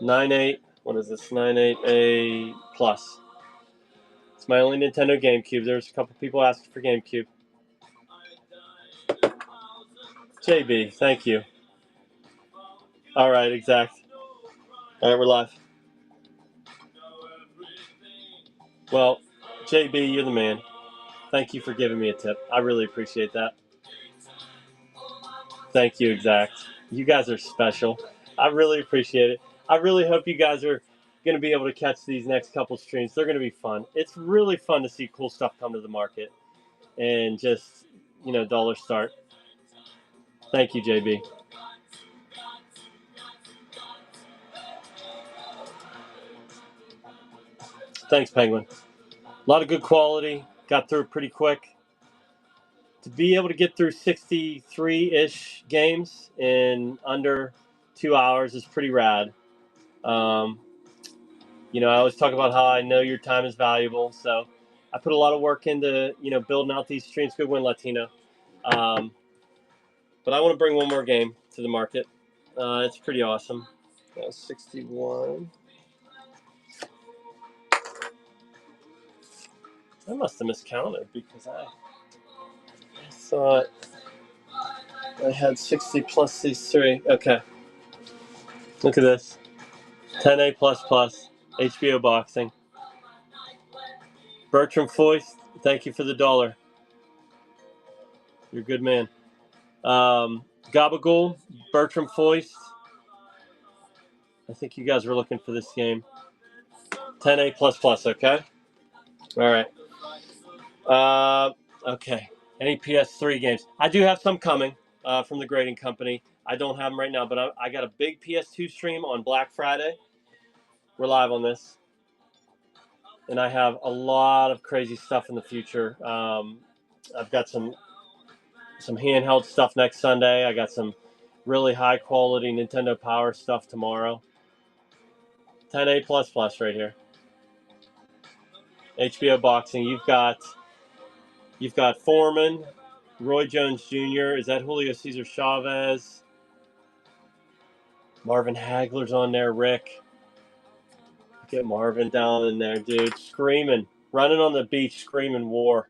9.8. What is this? 9.8 A plus. It's my only Nintendo GameCube. There's a couple people asking for GameCube. JB, thank you. All right, exact. All right, we're live. Well, JB, you're the man. Thank you for giving me a tip. I really appreciate that. Thank you, exact. You guys are special. I really appreciate it. I really hope you guys are going to be able to catch these next couple streams. They're going to be fun. It's really fun to see cool stuff come to the market and just, dollar start. Thank you, JB. Thanks, Penguin. A lot of good quality. Got through it pretty quick. To be able to get through 63-ish games in under 2 hours is pretty rad. I always talk about how I know your time is valuable, so I put a lot of work into, building out these streams. Good win, Latino. But I want to bring one more game to the market. It's pretty awesome. That was 61. I must have miscounted because I thought I had 60 plus these three. Okay. Look at this. 10A plus plus. HBO boxing. Bertram Foist, thank you for the $1. You're a good man. Gabagool, Bertram Foist. I think you guys were looking for this game. 10A plus plus, okay? All right. Okay. Any PS3 games? I do have some coming from the grading company. I don't have them right now, but I got a big PS2 stream on Black Friday. We're live on this. And I have a lot of crazy stuff in the future. I've got some handheld stuff next Sunday. I got some really high quality Nintendo Power stuff tomorrow. 10A plus plus right here. HBO boxing. You've got Foreman, Roy Jones Jr. Is that Julio Cesar Chavez? Marvin Hagler's on there. Rick, get Marvin down in there, dude. Screaming, running on the beach, screaming war.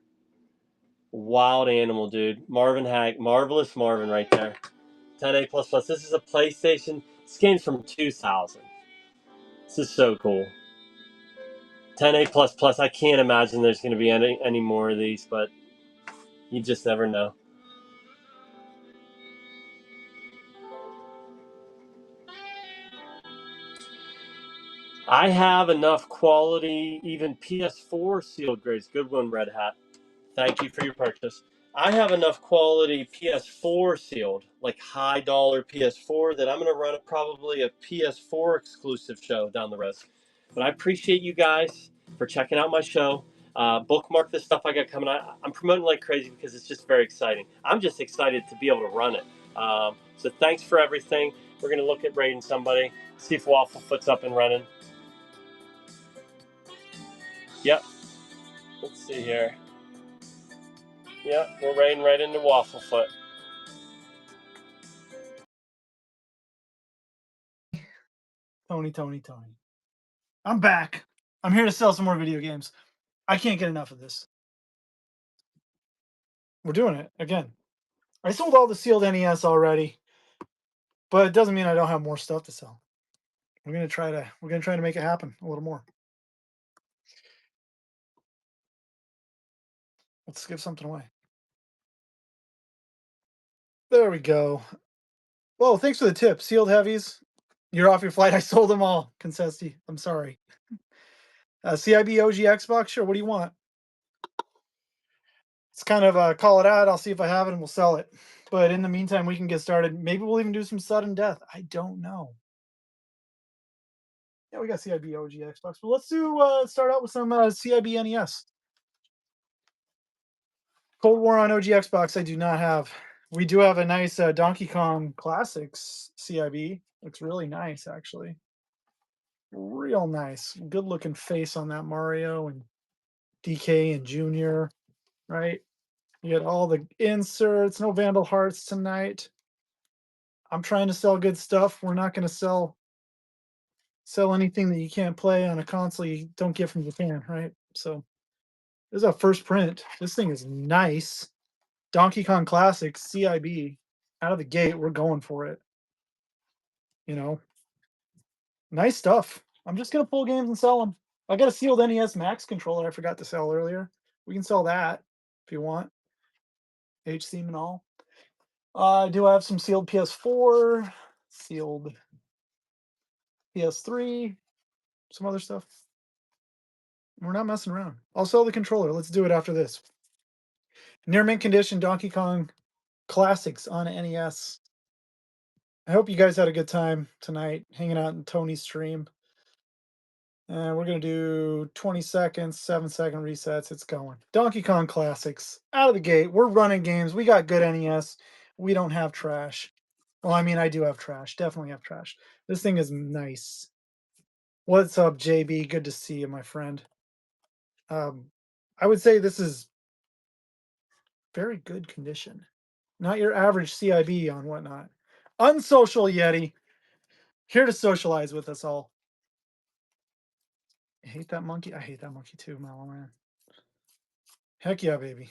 Wild animal, dude. Marvelous Marvin right there. 10A plus plus. This is a PlayStation. This game's from 2000. This is so cool. 10A plus plus. I can't imagine there's going to be any more of these, but you just never know. I have enough quality, even PS4 sealed grades. Good one, Red Hat. Thank you for your purchase. I have enough quality PS4 sealed, like high dollar PS4, that I'm going to run probably a PS4 exclusive show down the road. But I appreciate you guys for checking out my show. Bookmark the stuff I got coming out. I'm promoting like crazy because it's just very exciting. I'm just excited to be able to run it. So thanks for everything. We're going to look at rating somebody, see if Wafflefoot's up and running. Yep. Let's see here. Yep, we're raiding right into Wafflefoot. Tony. I'm back. I'm here to sell some more video games. I can't get enough of this. We're doing it again. I sold all the sealed NES already, but it doesn't mean I don't have more stuff to sell. We're gonna try to make it happen a little more. Let's give something away. There we go. Whoa, thanks for the tip. Sealed heavies. You're off your flight. I sold them all. Consesti. I'm sorry. CIB OG Xbox. Sure. What do you want? It's kind of call it out. I'll see if I have it and we'll sell it. But in the meantime, we can get started. Maybe we'll even do some sudden death. I don't know. Yeah, we got CIB OG Xbox. But let's start out with some CIB NES. Cold War on OG Xbox, I do not have. We do have a nice Donkey Kong Classics CIB. Looks really nice, actually. Real nice. Good looking face on that Mario and DK and Junior, right? You get all the inserts. No Vandal Hearts tonight. I'm trying to sell good stuff. We're not going to sell anything that you can't play on a console you don't get from Japan, right? So this is our first print. This thing is nice. Donkey Kong Classics CIB. Out of the gate, we're going for it. You know, nice stuff. I'm just gonna pull games and sell them. I got a sealed NES Max controller I forgot to sell earlier. We can sell that if you want. H-theme and all. I do have some sealed PS4, sealed PS3, some other stuff. We're not messing around. I'll sell the controller. Let's do it after this. Near mint condition Donkey Kong Classics on NES. I hope you guys had a good time tonight hanging out in Tony's stream. And we're going to do 20 seconds, 7-second resets. It's going. Donkey Kong Classics. Out of the gate. We're running games. We got good NES. We don't have trash. Well, I mean, I do have trash. Definitely have trash. This thing is nice. What's up, JB? Good to see you, my friend. I would say this is very good condition. Not your average CIB on whatnot. Unsocial Yeti. Here to socialize with us all. I hate that monkey. I hate that monkey too, man. Heck yeah, baby.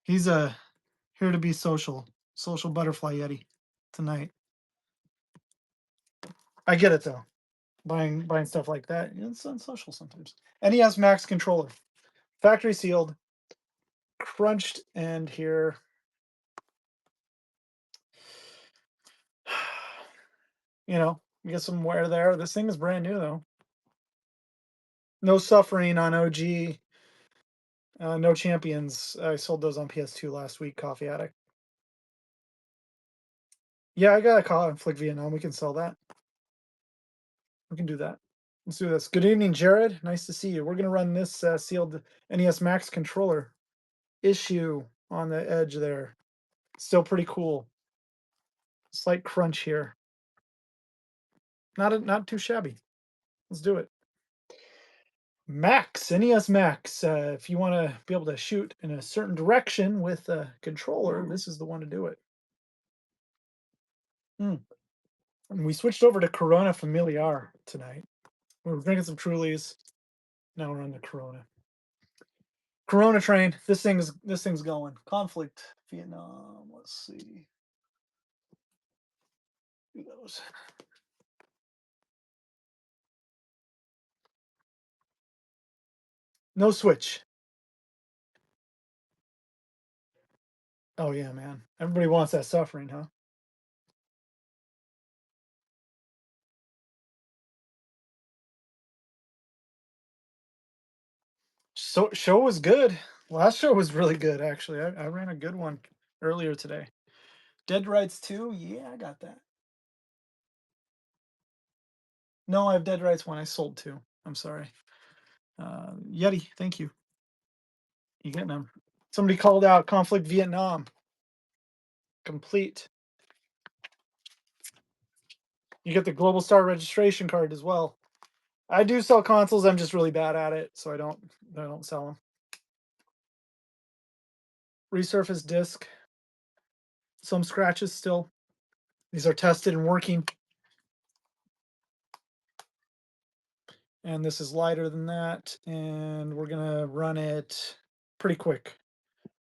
He's Here to be social. Social butterfly Yeti tonight. I get it though. Buying stuff like that. It's unsocial sometimes. NES Max controller. Factory sealed. Crunched end here. You know, you get some wear there. This thing is brand new though. No suffering on OG. No champions. I sold those on PS2 last week. Coffee Addict. Yeah, I got a Conflict Vietnam. We can sell that. We can do that. Let's do this. Good evening, Jared. Nice to see you. We're going to run this sealed NES Max controller issue on the edge there. Still pretty cool. Slight crunch here. Not too shabby. Let's do it. Max, NES Max. If you want to be able to shoot in a certain direction with a controller, this is the one to do it. And we switched over to Corona Familiar tonight. We were drinking some Trulies. Now we're on the Corona. Corona train. This thing's going. Conflict Vietnam. Let's see. Do those. No switch. Oh yeah, man. Everybody wants that suffering, huh? So show was good. Last show was really good, actually. I ran a good one earlier today. Dead Rights 2? Yeah, I got that. No, I have Dead Rights 1. I sold 2. I'm sorry. Yeti, thank you. You getting them? Somebody called out Conflict Vietnam. Complete. You get the Global Star registration card as well. I do sell consoles. I'm just really bad at it, so I don't sell them. Resurface disc. Some scratches still. These are tested and working. And this is lighter than that. And we're going to run it pretty quick.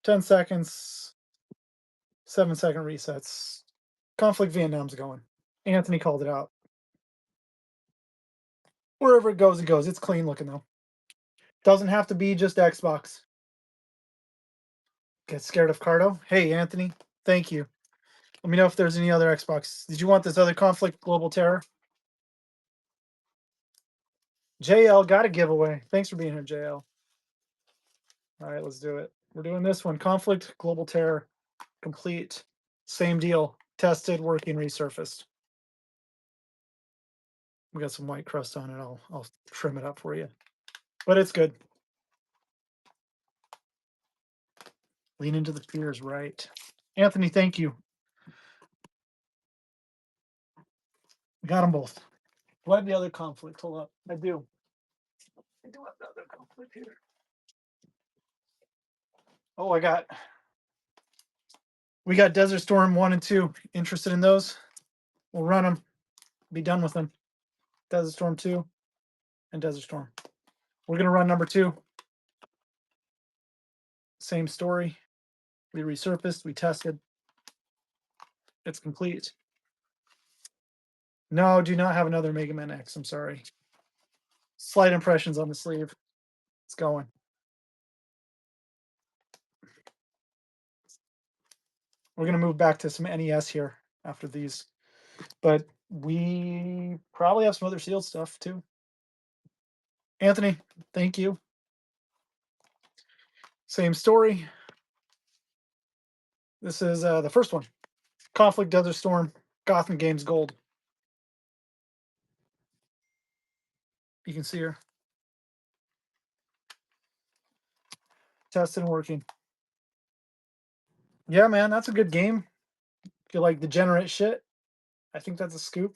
10 seconds, 7-second resets. Conflict Vietnam's going. Anthony called it out. Wherever it goes, it goes. It's clean looking though. Doesn't have to be just Xbox. Get scared of Cardo? Hey, Anthony, thank you. Let me know if there's any other Xbox. Did you want this other Conflict Global Terror? JL got a giveaway. Thanks for being here, JL. All right, let's do it. We're doing this one. Conflict Global Terror. Complete. Same deal. Tested, working, resurfaced. We got some white crust on it. I'll trim it up for you. But it's good. Lean into the fears, right? Anthony, thank you. We got them both. Do I have the other Conflict? Hold up. I do. I do have the other Conflict here. Oh, we got Desert Storm 1 and 2. Interested in those? We'll run them. Be done with them. Desert Storm 2 and Desert Storm. We're going to run number 2. Same story. We resurfaced. We tested. It's complete. No, do not have another Mega Man X. I'm sorry. Slight impressions on the sleeve. It's going. We're going to move back to some NES here after these. But we probably have some other sealed stuff too. Anthony, thank you. Same story. This is the first one. Conflict Desert Storm, Gotham Games Gold. You can see her. Tested and working. Yeah, man, that's a good game. If you like degenerate shit, I think that's a scoop.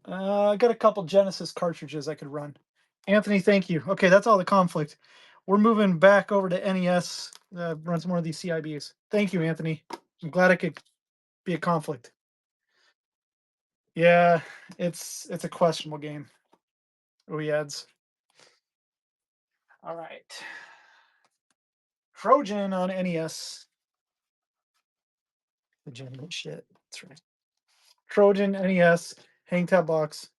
I got a couple Genesis cartridges I could run. Anthony, thank you. Okay, that's all the Conflict. We're moving back over to NES. Run some more of these CIBs. Thank you, Anthony. I'm glad I could be a Conflict. Yeah, it's a questionable game. OEADs. All right. Trojan on NES. Legitimate shit. That's right. Trojan NES hang tab box.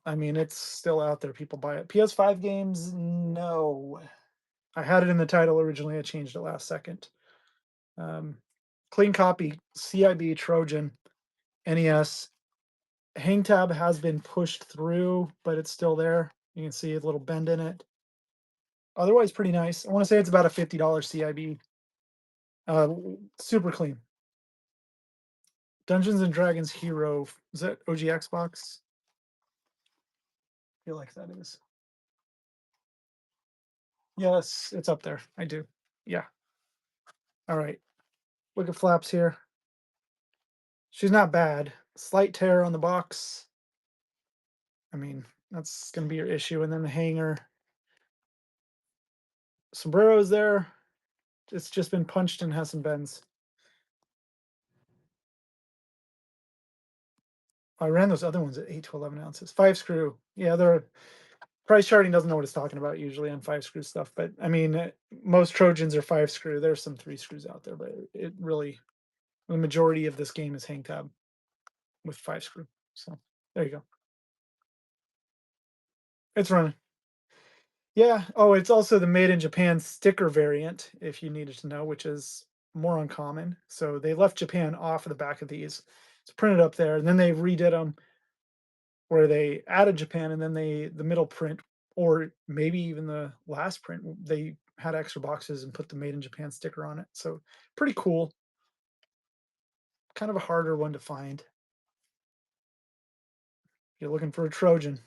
I mean, it's still out there. People buy it. PS5 games, no. I had it in the title originally. I changed it last second. Clean copy, CIB Trojan, NES. Hang tab has been pushed through, but it's still there. You can see a little bend in it. Otherwise, pretty nice. I want to say it's about a $50 CIB. Super clean. Dungeons and Dragons Hero. Is that OG Xbox? I feel like that is. Yes, it's up there. I do. Yeah. All right. Look at flaps here. She's not bad. Slight tear on the box. I mean, that's going to be your issue. And then the hanger. Sombrero's there. It's just been punched and has some bends. I ran those other ones at 8 to 11 ounces. 5 screw. Yeah, they're price charting doesn't know what it's talking about usually on 5 screw stuff. But I mean, most Trojans are 5 screw. There's some 3 screws out there, but it really, the majority of this game is hang tab with 5 screw. So there you go. It's running. Yeah. Oh, it's also the made in Japan sticker variant, if you needed to know, which is more uncommon. So they left Japan off of the back of these. It's printed up there, and then they redid them where they added Japan, and then the middle print, or maybe even the last print, they had extra boxes and put the made in Japan sticker on it. So pretty cool. Kind of a harder one to find. If you're looking for a Trojan,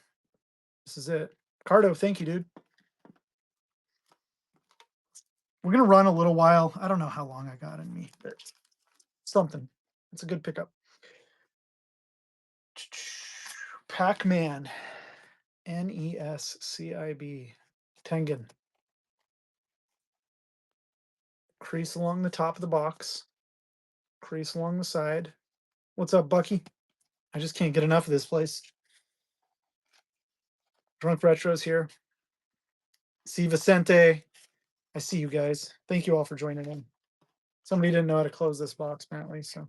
this is it. Cardo, thank you, dude. We're gonna run a little while. I don't know how long I got in me, but something. It's a good pickup. Pac-Man, NESCIB, Tengen. Crease along the top of the box. Crease along the side. What's up, Bucky? I just can't get enough of this place. Drunk Retro's here. See Vicente. I see you guys. Thank you all for joining in. Somebody didn't know how to close this box, apparently. So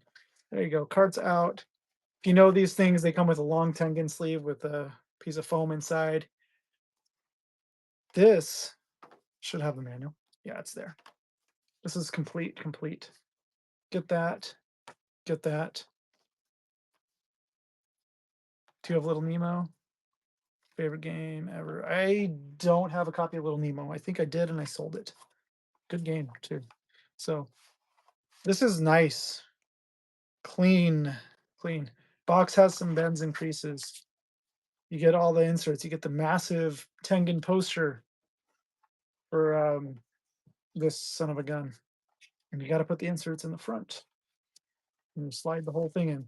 there you go. Cards out. If you know these things, they come with a long Tengen sleeve with a piece of foam inside. This should have the manual. Yeah, it's there. This is complete. Get that. Get that. Do you have Little Nemo? Favorite game ever. I don't have a copy of Little Nemo. I think I did and I sold it. Good game too. So this is nice. Clean. Box has some bends and creases. You get all the inserts. You get the massive Tengen poster for this son of a gun. And you got to put the inserts in the front. And you slide the whole thing in.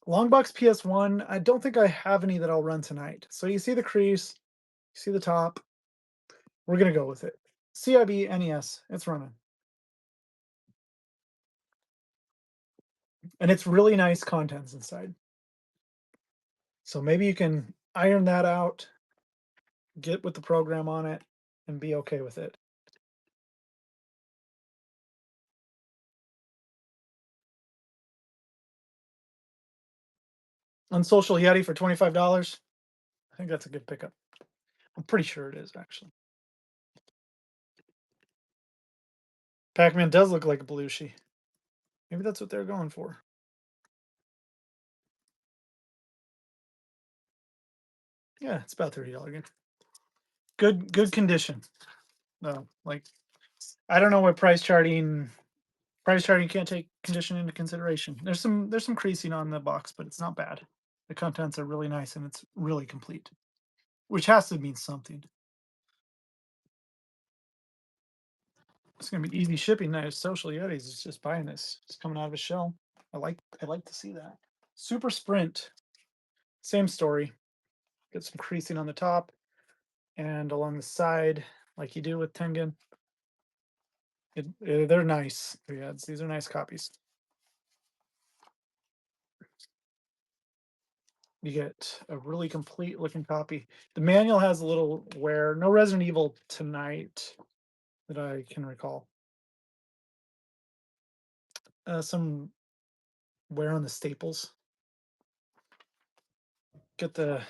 Longbox PS1, I don't think I have any that I'll run tonight. So you see the crease, you see the top. We're going to go with it. CIB NES, it's running. And it's really nice contents inside. So maybe you can iron that out, get with the program on it, and be okay with it. Unsocial Yeti for $25. I think that's a good pickup. I'm pretty sure it is, actually. Pac-Man does look like a Belushi. Maybe that's what they're going for. Yeah, it's about $30 again. Good condition. No, like I don't know what price charting can't take condition into consideration. There's some creasing on the box, but it's not bad. The contents are really nice and it's really complete, which has to mean something. It's gonna be easy shipping now. Social Yetis is just buying this. It's coming out of a shell. I like to see that. Super Sprint, same story. Get some creasing on the top and along the side, like you do with Tengen. They're nice. Yeah, these are nice copies. you get a really complete looking copy. The manual has a little wear. No Resident Evil tonight that I can recall. Some wear on the staples. Get the